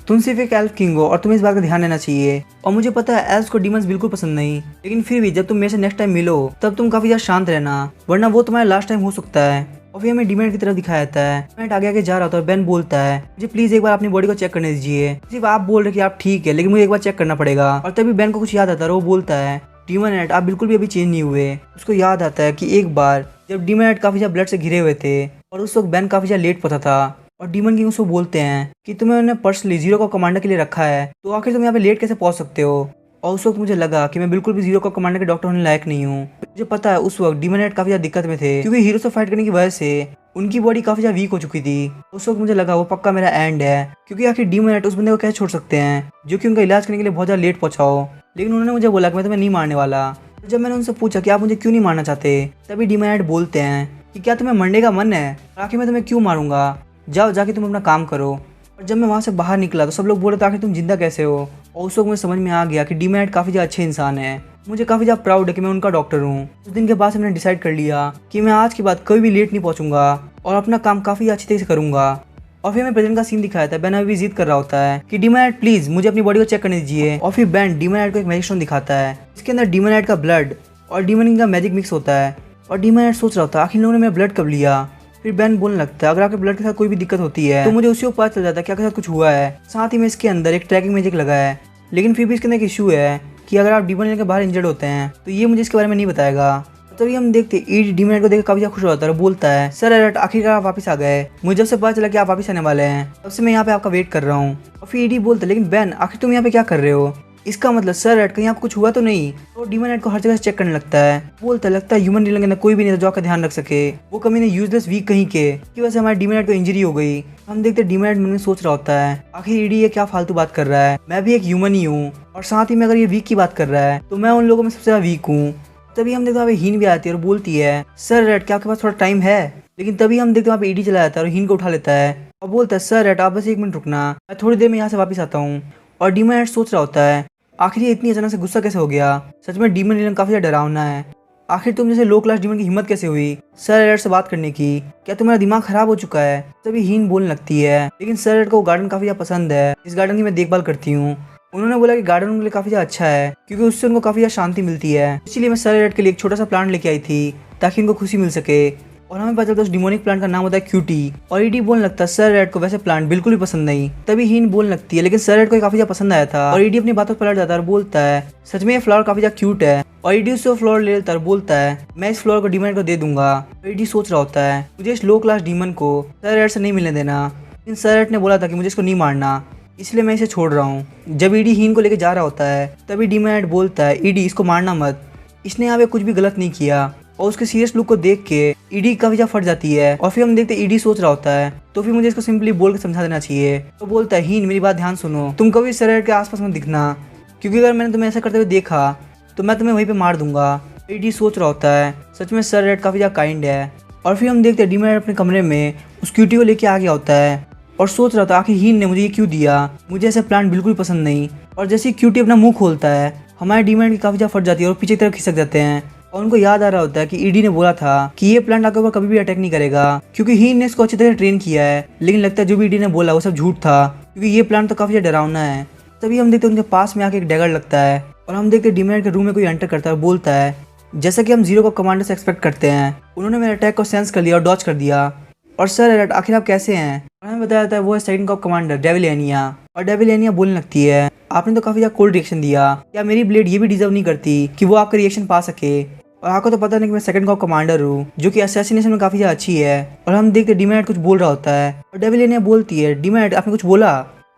तुम सिर्फ एक एल्फ किंग हो और तुम्हें इस बात का ध्यान देना चाहिए। और मुझे पता है एल्फ को डीमंस बिल्कुल पसंद नहीं, लेकिन फिर भी जब तुम मेरे से नेक्स्ट टाइम मिलो तब तुम काफी ज्यादा शांत रहना, वरना वो तुम्हारा लास्ट टाइम हो सकता है। और फिर हमें डीमन की तरफ दिखाया जाता है, मैं आगे आगे जा रहा था और बेन बोलता है, मुझे प्लीज एक बार अपनी बॉडी को चेक करने दीजिए। सिर्फ आप बोल रहे कि आप ठीक है, लेकिन मुझे एक बार चेक करना पड़ेगा। और तभी बेन को कुछ याद आता है, वो बोलता है, डीमन हेड आप बिल्कुल भी अभी चेंज नहीं हुए। उसको याद आता है कि एक बार जब डीमन हेड काफी ज्यादा ब्लड से घिरे हुए थे और उस वक्त बेन काफी ज्यादा लेट पहुंचा था, और डीमन किंग उसको बोलते हैं कि तुम्हें उन्हें पर्सनली जीरो को कमांडर के लिए रखा है, तो आखिर तुम यहाँ पे लेट कैसे पहुंच सकते हो? और उस वक्त मुझे लगा कि मैं बिल्कुल भी जीरो को कमांडर के डॉक्टर होने लायक नहीं हूँ। मुझे पता है उस वक्त डीमन हेड काफी ज्यादा दिक्कत में थे, क्योंकि हीरो से फाइट करने की वजह से उनकी बॉडी काफी ज्यादा वीक हो चुकी थी। उस वक्त मुझे लगा वो पक्का मेरा एंड है, क्योंकि आखिर डीमन हेड उस बंदे को कैसे छोड़ सकते हैं जो कि उनका इलाज करने के लिए बहुत ज्यादा लेट पहुंचा हो। लेकिन उन्होंने मुझे बोला कि मैं तुम्हें नहीं मारने वाला। जब मैंने उनसे पूछा कि आप मुझे क्यों नहीं मारना चाहते, तभी डीमन हेड बोलते हैं कि क्या तुम्हें मरने का मन है, आखिर मैं तुम्हें क्यों मारूंगा, जाओ जाके तुम अपना काम करो। और जब मैं वहाँ से बाहर निकला तो सब लोग बोल रहे थे आखिर तुम जिंदा कैसे हो। और उस वक्त मुझे समझ में आ गया कि डीमन हेड काफ़ी ज़्यादा अच्छे इंसान है, मुझे काफ़ी ज़्यादा प्राउड है कि मैं उनका डॉक्टर हूँ। उस दिन के बाद से मैंने डिसाइड कर लिया कि मैं आज के बाद कभी भी लेट नहीं पहुँचूंगा और अपना काम काफ़ी अच्छी तरीके से करूँगा। और फिर मैं प्रेजेंट का सीन दिखाया था, बैन अभी जिद कर रहा होता है कि डीमन हेड प्लीज़ मुझे अपनी बॉडी को चेक करने दीजिए। और फिर बैन डीमन हेड को एक मैजिक स्टोन दिखाता है, इसके अंदर डीमन हेड का ब्लड और डीमन किंग का मैजिक मिक्स होता है। और डीमन हेड सोच रहा होता है आखिर लोगों ने मेरा ब्लड कब लिया। फिर बैन बोलने लगता है, अगर आपके ब्लड के साथ कोई भी दिक्कत होती है तो मुझे उसी को पता चल जाता है कि आपके साथ कुछ हुआ है। साथ ही में इसके अंदर एक ट्रैकिंग मैजिक लगा है, लेकिन फिर भी इसके अंदर एक इशू है कि अगर आप डीमन हेड के बाहर इंजर्ड होते हैं तो ये मुझे इसके बारे में नहीं बताएगा। तभी हम देखते ईडी डीमन हेड को देख काफी ज्यादा खुश होता है और बोलता है, सर अलर्ट, आखिरकार आप वापस आ गए, मुझे जब से पता चला कि आप वापस आने वाले हैं तब से मैं यहाँ पे आपका वेट कर रहा हूँ। और फिर ईडी बोलता है, लेकिन बैन आखिर तुम यहाँ पे क्या कर रहे हो, इसका मतलब सर अलर्ट कहीं आपको कुछ हुआ तो नहीं। तो डीमन हेड को हर जगह से चेक करने लगता है, बोलता है लगता है ह्यूमन रिलम के अंदर कोई भी नहीं था जो आपका ध्यान रख सके, वो कमी ने यूजलेस वीक कहीं के की वजह से हमारे डीमन हेड को इंजरी हो गई। हम देखते डीमन हेड मन में सोच रहा होता है, आखिर ईडी ये क्या फालतू बात कर रहा है, मैं भी एक ह्यूमन ही हूँ, और साथ ही में अगर ये वीक की बात कर रहा है तो मैं उन लोगों में सबसे ज्यादा वीक हूँ। तभी हम देखते वहाँ पे हीन भी आती है और बोलती है, सर रेड क्या आपके पास थोड़ा टाइम है। लेकिन तभी हम देखते वहाँ पे ईडी चला जाता है और हीन को उठा लेता है और बोलता है, सर रेड आप बस 1 मिनट रुकना, मैं थोड़ी देर में यहाँ से वापस आता हूँ। और डीमन हेड सोच रहा होता है, आखिर ये इतनी अचानक से गुस्सा कैसे हो गया, सच में डीमन रिलम काफी ज्यादा डरावना है, आखिर तुम जैसे लो क्लास डीमन की हिम्मत कैसे हुई सर रेड से बात करने की, क्या तुम्हारा दिमाग खराब हो चुका है। तभी हीन बोलने लगती है, लेकिन सर रेड को गार्डन काफी ज्यादा पसंद है, इस गार्डन की मैं देखभाल करती हूँ। उन्होंने बोला कि गार्डन उनके लिए काफी ज्यादा अच्छा है क्योंकि उससे उनको काफी ज्यादा शांति मिलती है, इसीलिए मैं सर रेड के लिए एक छोटा सा प्लांट लेके आई थी ताकि उनको खुशी मिल सके। और हमें पता चलता है उस डिमोनिक प्लांट का नाम होता है क्यूटी। और ईडी बोलने लगता है सर रेड को वैसे प्लांट बिल्कुल भी पसंद नहीं। तभी हीन बोलने लगती है लेकिन सर रेड को काफी ज्यादा पसंद आया था। और ईडी अपनी बातों पर पलट जाता है और बोलता है सच में ये फ्लावर काफी ज्यादा क्यूट है। और ईडी उससे फ्लावर ले लेता है और बोलता है मैं इस फ्लावर को डीमन को दे दूंगा। ईडी सोच रहा होता है मुझे इस लो क्लास डीमन को सर रेड से नहीं मिलने देना, लेकिन सर रेड ने बोला था कि मुझे इसको नहीं मारना, इसलिए मैं इसे छोड़ रहा हूँ। जब ईडी हीन को लेकर जा रहा होता है तभी डीमन बोलता है ईडी इसको मारना मत, इसने यहाँ पे कुछ भी गलत नहीं किया। और उसके सीरियस लुक को देख के ईडी काफी ज्यादा फट जाती है। और फिर हम देखते ईडी सोच रहा होता है तो फिर मुझे इसको सिंपली बोल के समझा देना चाहिए। तो बोलता है हीन मेरी बात ध्यान सुनो, तुम कभी सर रेड के आसपास मत दिखना, क्योंकि अगर मैंने तुम्हें ऐसा करते हुए देखा तो मैं तुम्हें वहीं पे मार दूंगा। ईडी सोच रहा होता है सच में सर रेड काफी ज्यादा काइंड है। और फिर हम देखते हैं डीमन अपने कमरे में उस क्यूटी को लेके आ गया होता है और सोच रहा था आखिर हीन ने मुझे ये क्यों दिया, मुझे ऐसे प्लांट बिल्कुल पसंद नहीं। और जैसे ही क्यूटी अपना मुंह खोलता है हमारे डीमन की काफी ज्यादा फट जाती है और पीछे की तरफ खिसक जाते हैं। और उनको याद आ रहा होता है कि ईडी ने बोला था कि ये प्लांट आपके ऊपर कभी भी अटैक नहीं करेगा, क्योंकि हीन ने इसको अच्छी तरह ट्रेन किया है। लेकिन लगता है जो भी ईडी ने बोला वो सब झूठ था, क्योंकि ये प्लांट तो काफी ज्यादा डरावना है। तभी हम देखते हैं उनके पास में आके एक डैगर लगता है और हम देखते हैं डीमन के रूम में कोई एंटर करता है और बोलता है जैसा कि हम जीरो को कमांडर से एक्सपेक्ट करते हैं, उन्होंने मेरे अटैक को सेंस कर लिया और डॉच कर दिया। और सर एलर्ट आखिर आप कैसे हैं? और हमें बताया जाता है वो है सेकंड कॉप कमांडर डेविलियनिया। और डेविलियनिया बोलने लगती है आपने तो काफी ज्यादा कोल्ड रिएक्शन दिया, क्या मेरी ब्लेड ये भी डिजर्व नहीं करती कि वो आपका रिएक्शन पा सके? और आपको तो पता नहीं कि मैं सेकंड कॉप कमांडर हूँ जो कि असैसिनेशन में काफी ज्यादा अच्छी है। और हम देखते डीमैट कुछ बोल रहा होता है और डेविलियनिया बोलती है डीमैट आपने कुछ बोला?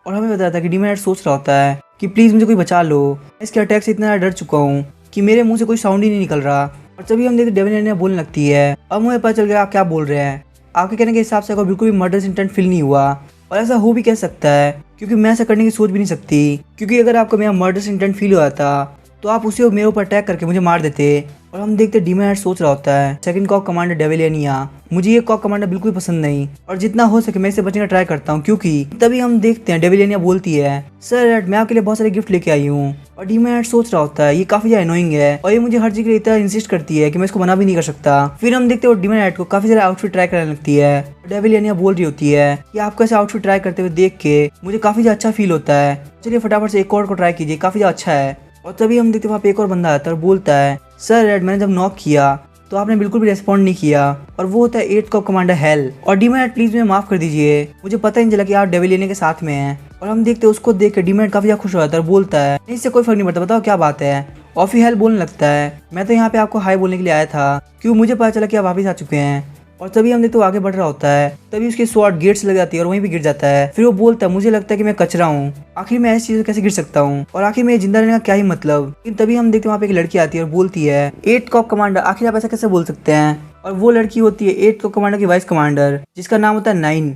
और हमें बताया था कि डीमैट सोच रहा होता है कि प्लीज मुझे कोई बचा लो, मैं इसके अटैक से इतना डर चुका हूँ कि मेरे मुंह से कोई साउंड ही नहीं निकल रहा। और तभी हम देखते डेविलियनिया बोलने लगती है अब मुझे पता चल गया आप क्या बोल रहे हैं, आपके कहने के हिसाब से आपको बिल्कुल भी मर्डर इंटेंट फील नहीं हुआ। और ऐसा हो भी कह सकता है क्योंकि मैं ऐसा करने की सोच भी नहीं सकती, क्योंकि अगर आपको मेरा मर्डर इंटेंट फील हुआ था तो आप उसे मेरे ऊपर अटैक करके मुझे मार देते। और हम देखते डीमैट सोच रहा होता है सेकंड कॉप कमांडर डेविलियनिया, मुझे ये कॉप कमांडर बिल्कुल पसंद नहीं और जितना हो सके मैं इसे बचने का ट्राई करता हूँ। क्योंकि तभी हम देखते हैं डेविलियनिया बोलती है सर मैं आपके लिए बहुत सारे गिफ्ट लेके आई हूँ। और डीमैट सोच रहा होता है ये काफी ज्यादा अनोइंग है और ये मुझे हर चीज के लिए इतना इंसिस्ट करती है कि मैं इसको मना भी नहीं कर सकता। फिर हम देखते हैं वो डीमैट को काफी सारे आउटफिट ट्राई करने लगती है। डेविलियनिया बोल रही होती है कि आपको ऐसे आउटफिट ट्राई करते हुए देख के मुझे काफी ज्यादा अच्छा फील होता है, चलिए फटाफट से एक और को ट्राई कीजिए, काफी ज्यादा अच्छा है। और तभी हम देखते वहाँ पे एक और बंदा आता है और बोलता है सर रेड मैंने जब नॉक किया तो आपने बिल्कुल भी रेस्पॉन्ड नहीं किया, और वो होता है 8 कॉप कमांडर हेल। और डीमैट प्लीज मुझे माफ कर दीजिए, मुझे पता ही नहीं चला कि आप डेविलियनिया के साथ में हैं। और हम देखते हैं उसको देख के डीमैट काफी ज्यादा खुश हो जाता है और बोलता है इससे कोई फर्क नहीं पड़ता, बताओ क्या बात है। और फिर हेल बोलने लगता है मैं तो यहाँ पे आपको हाई बोलने के लिए आया था, क्यों मुझे पता चला कि आप वापिस आ चुके हैं। और तभी हम देखते वो आगे बढ़ रहा होता है, तभी उसकी स्वॉर्ड गेट से लग जाती है और वहीं पे गिर जाता है। फिर वो बोलता है मुझे लगता है कि मैं कचरा हूँ, आखिर मैं ऐसी चीजों कैसे गिर सकता हूँ, और आखिर मैं जिंदा रहने का क्या ही मतलब। लेकिन तभी हम देखते वहाँ पे एक लड़की आती है और बोलती है 8 कॉप कमांडर आखिर आप ऐसा कैसे बोल सकते हैं। और वो लड़की होती है 8 कॉप कमांडर की वाइस कमांडर जिसका नाम होता है 9।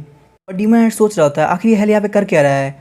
और डीमैट सोच रहा होता है आखिर हेल यहाँ पे कर क्या रहा है,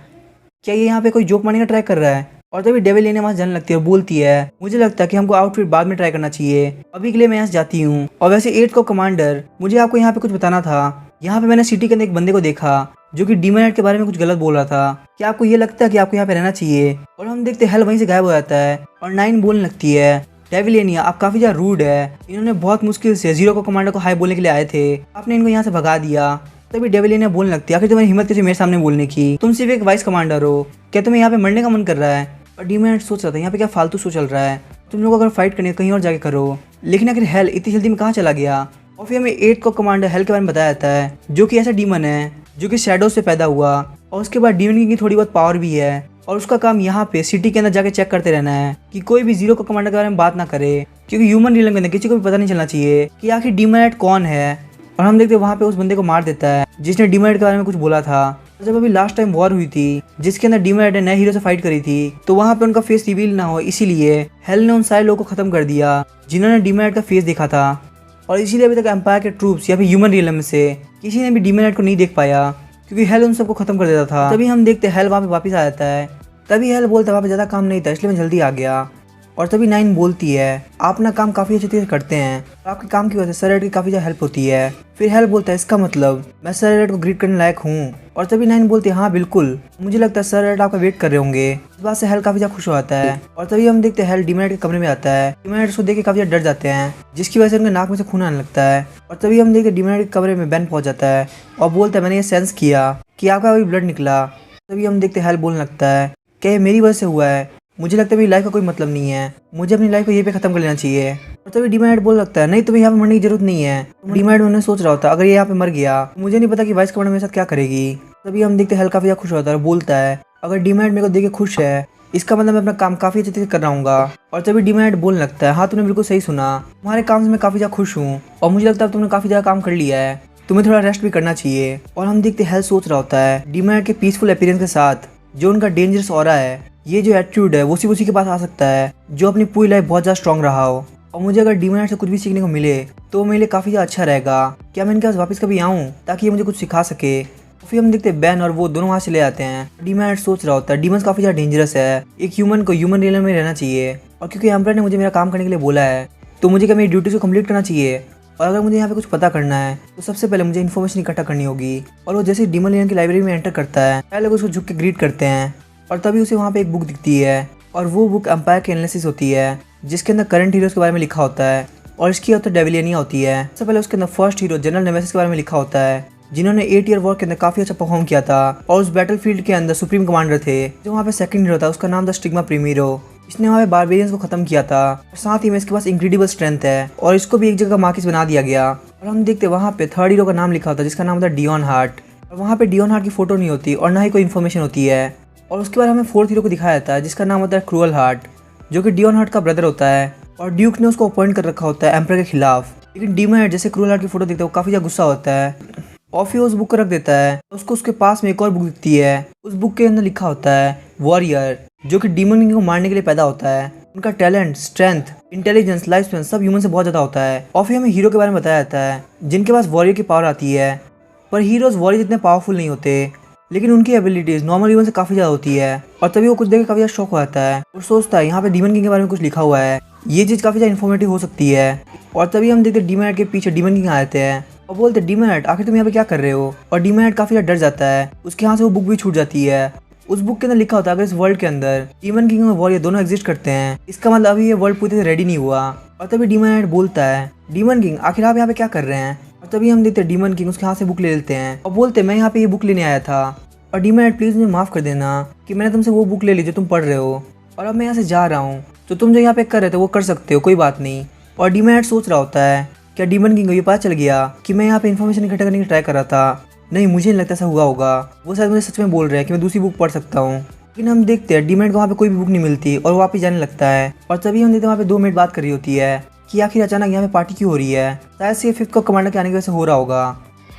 क्या ये यहाँ पे कोई जोक मारने का ट्राई कर रहा है। और तभी डेविलियनिया वहाँ जाने लगती है और बोलती है मुझे लगता है कि हमको आउटफिट बाद में ट्राई करना चाहिए, अभी के लिए मैं यहाँ से जाती हूँ। और वैसे 8 कॉप कमांडर मुझे आपको यहाँ पे कुछ बताना था, यहाँ पे मैंने सिटी के अंदर एक बंदे को देखा जो कि डीमैट के बारे में कुछ गलत बोल रहा था, क्या आपको ये लगता है कि आपको यहाँ पे रहना चाहिए। और हम देखते हेल वहीं से गायब हो जाता है और 9 बोलने लगती है डेविलियनिया आप काफी ज्यादा रूड है, इन्होंने बहुत मुश्किल से 0 कॉप कमांडर को हाई बोलने के लिए आए थे, आपने इनको यहाँ से भगा दिया। तभी डेविलियनिया बोलने लगती है आखिर तुम्हारी हिम्मत कैसे मेरे सामने बोलने की, तुम सिर्फ एक वाइस कमांडर हो, क्या तुम्हें यहाँ पे मरने का मन कर रहा है। और डीमैट सोच रहा था यहाँ पे क्या फालतू शो चल रहा है, तुम लोग अगर फाइट करनी है कहीं और जाके करो। लेकिन आखिर हेल इतनी जल्दी में कहाँ चला गया। और फिर हमें 8 कॉप कमांडर हेल के बारे में बताया जाता है जो कि ऐसा डीमन है जो कि शैडो से पैदा हुआ, और उसके बाद डीमन की थोड़ी बहुत पावर भी है, और उसका काम यहाँ पे सिटी के अंदर जाके चेक करते रहना है कि कोई भी 0 कॉप कमांडर के बारे में बात ना करे, क्योंकि ह्यूमन रियलम के अंदर किसी को भी पता नहीं चलना चाहिए कि आखिर डीमैट कौन है। और हम देखते वहाँ पे उस बंदे को मार देता है जिसने डीमैट के बारे में कुछ बोला था। जब अभी लास्ट टाइम वॉर हुई थी जिसके अंदर डीमैट ने नए हीरो से फाइट करी थी, तो वहाँ पे उनका फेस रिवील ना हो इसीलिए हेल ने उन सारे लोगों को खत्म कर दिया जिन्होंने डीमैट का फेस देखा था। और इसीलिए अभी तक एम्पायर के ट्रूप्स या फिर ह्यूमन रियलम में से किसी ने भी डीमैट को नहीं देख पाया, क्योंकि हेल उन सबको खत्म कर देता था। तभी हम देखते हेल वहाँ पे वापस आ जाता है, तभी हेल बोलता है वहाँ पे ज्यादा काम नहीं था इसलिए मैं जल्दी आ गया। और तभी 9 बोलती है आप अपना काम काफी अच्छे तरीके से करते हैं, आपके काम की वजह से सर रेड की काफी ज्यादा हेल्प होती है। फिर हेल बोलता है इसका मतलब मैं सर रेड को ग्रीट करने लायक हूँ। और तभी 9 बोलती है हाँ बिल्कुल, मुझे लगता है सर रेड आपका वेट कर रहे होंगे। इस बात से हेल काफी ज्यादा खुश हो जाता है। और तभी हम देखते हैं हेल डीमैट के कमरे में आता है, डीमैट उसको देख के काफी ज्यादा डर जाते हैं जिसकी वजह से उनके नाक में से खून आने लगता है। और तभी हम देखते डीमैट के कमरे में बेन पहुंच जाता है और बोलता है मैंने ये सेंस किया कि आपका अभी ब्लड निकला। तभी हम देखते हेल बोलने लगता है क्या ये मेरी वजह से हुआ है, मुझे लगता है मेरी लाइफ का कोई मतलब नहीं है, मुझे अपनी लाइफ को यहीं पे खत्म कर लेना चाहिए। और तभी डीमैट बोल लगता है नहीं तुम्हें यहाँ पे मरने की जरूरत नहीं है। डीमैट उन्हें सोच रहा होता है अगर ये यहाँ पे मर गया तो मुझे नहीं पता कि वाइस कमांडर मेरे साथ क्या करेगी। तभी हम देखते हैं हल्का काफी खुश होता है और बोलता है अगर डीमैट मेरे को देख के खुश है इसका मतलब मैं अपना काम काफी अच्छे से कर रहा हूँ। और तभी डीमैट बोलने लगता है हाँ तुमने बिल्कुल सही सुना, तुम्हारे काम से मैं काफी ज्यादा खुश हूँ और मुझे लगता है तुमने काफी ज्यादा काम कर लिया है, तुम्हें थोड़ा रेस्ट भी करना चाहिए। और हम देखते हेल सोच रहा होता है डीमैट के पीसफुल अपीयरेंस के साथ जो उनका डेंजरस ऑरा है, ये जो एटीट्यूड है वो सिर्फ उसी के पास आ सकता है जो अपनी पूरी लाइफ बहुत ज्यादा स्ट्रांग रहा हो। और मुझे अगर डीमैट से कुछ भी सीखने को मिले तो मेरे लिए काफी ज्यादा अच्छा रहेगा। क्या मैं इनके पास वापस कभी आऊँ ताकि ये मुझे कुछ सिखा सके। फिर हम देखते हैं बैन और वो दोनों वहाँ चले आते हैं। डीमैट सोच रहा होता है डीमंस काफी ज्यादा डेंजरस है, एक ह्यूमन को ह्यूमन रियल में रहना चाहिए और क्योंकि एम्परर ने मुझे मेरा काम करने के लिए बोला है तो मुझे क्या मेरी ड्यूटी को कंप्लीट करना चाहिए। और अगर मुझे यहाँ पे कुछ पता करना है तो सबसे पहले मुझे इन्फॉर्मेशन इकट्ठा करनी होगी। और वो जैसे डीमन लेन की लाइब्रेरी में एंटर करता है पहले लोग उसको झुक के ग्रीट करते हैं और तभी उसे वहाँ पे एक बुक दिखती है और वो बुक एम्पायर की एनालिसिस होती है जिसके अंदर करंट हीरोज के बारे में लिखा होता है और इसकी ऑथर डेविलियनिया होती है। सबसे पहले उसके अंदर फर्स्ट हीरो जनरल नेमेसिस के बारे में लिखा होता है जिन्होंने 8 ईयर वॉर के अंदर काफी अच्छा परफॉर्म किया था और उस बैटलफील्ड के अंदर सुप्रीम कमांडर थे। जो वहाँ पे सेकंड हीरो था उसका नाम था स्टिग्मा प्रीमिरो, इसने वहाँ पे बारबेरियंस को खत्म किया था और साथ ही में इसके पास इंक्रेडिबल स्ट्रेंथ है और इसको भी एक जगह मार्किस बना दिया गया। और हम देखते वहाँ पे थर्ड हीरो का नाम लिखा होता है जिसका नाम था डियोन हार्ट और वहाँ पे डियोन हार्ट की फोटो नहीं होती और ना ही कोई इन्फॉर्मेशन होती है। और उसके बाद हमें फोर्थ हीरो को दिखाया जाता है जिसका नाम होता है क्रूअल हार्ट जो कि डियोन हार्ट का ब्रदर होता है और ड्यूक ने उसको अपॉइंट कर रखा होता है एम्परर के खिलाफ। लेकिन डीमैट जैसे क्रूअल हार्ट की फोटो देखते हैं वो काफी ज्यादा गुस्सा होता है और फिर उस बुक को रख देता है। उसको उसके पास में एक और बुक दिखती है, उस बुक के अंदर लिखा होता है वॉरियर जो कि डीमन किंग को मारने के लिए पैदा होता है। उनका talent, strength, intelligence, life span सब ह्यूमन से बहुत ज्यादा होता है। और फिर हमें हीरो के बारे में बताया जाता है जिनके पास वॉरियर की पावर आती है पर हीरोज वॉरियर जितने पावरफुल नहीं होते लेकिन उनकी एबिलिटीज नॉर्मल ह्यूमन से काफी ज्यादा होती है। और तभी वो कुछ देख के काफी ज्यादा शॉक हो जाता है और सोचता है यहाँ पे डीमन किंग के बारे में कुछ लिखा हुआ है, ये चीज काफी ज्यादा इन्फॉर्मेटिव हो सकती है। और तभी हम देखते डीमैट के पीछे डीमन किंग आते हैं और बोलते डीमैट आखिर तुम यहाँ पे क्या कर रहे हो। और डीमैट काफी ज्यादा डर जाता है, उसके हाथ से वो बुक भी छूट जाती है। उस बुक के अंदर लिखा होता है अगर इस वर्ल्ड के अंदर डीमन किंग और वॉरियर दोनों एग्जिस्ट करते हैं इसका मतलब अभी ये वर्ल्ड पूरी तरह रेडी नहीं हुआ। और तभी डीमैट बोलता है डीमन किंग आखिर आप यहाँ पे क्या कर रहे हैं। और तभी हम देखते हैं डीमन किंग उसके हाथ से बुक ले लेते हैं और बोलते मैं यहाँ पे ये बुक लेने आया था और डीमैट प्लीज मुझे माफ कर देना कि मैंने तुमसे वो बुक ले ली जो तुम पढ़ रहे हो और अब मैं यहाँ से जा रहा हूँ तो तुम जो यहाँ पे कर रहे थे वो कर सकते हो, कोई बात नहीं। और डीमैट सोच रहा होता है क्या डीमन किंग को ये पता चल गया कि मैं यहाँ पे इन्फॉर्मेशन इकट्ठा करने की ट्राई कर रहा था। नहीं मुझे नहीं लगता ऐसा हुआ होगा, वो शायद मुझे सच में बोल रहे हैं कि मैं दूसरी बुक पढ़ सकता हूँ। लेकिन हम देखते हैं डीमैट को वहाँ पे कोई भी बुक नहीं मिलती और वो वापस जाने लगता है। और तभी हम देखते हैं वहाँ पे 2 मिनट बात कर रही होती है कि आखिर अचानक यहाँ पे पार्टी क्यों हो रही है, शायद से फिफ्थ को कमांडर के आने की वजह से हो रहा होगा।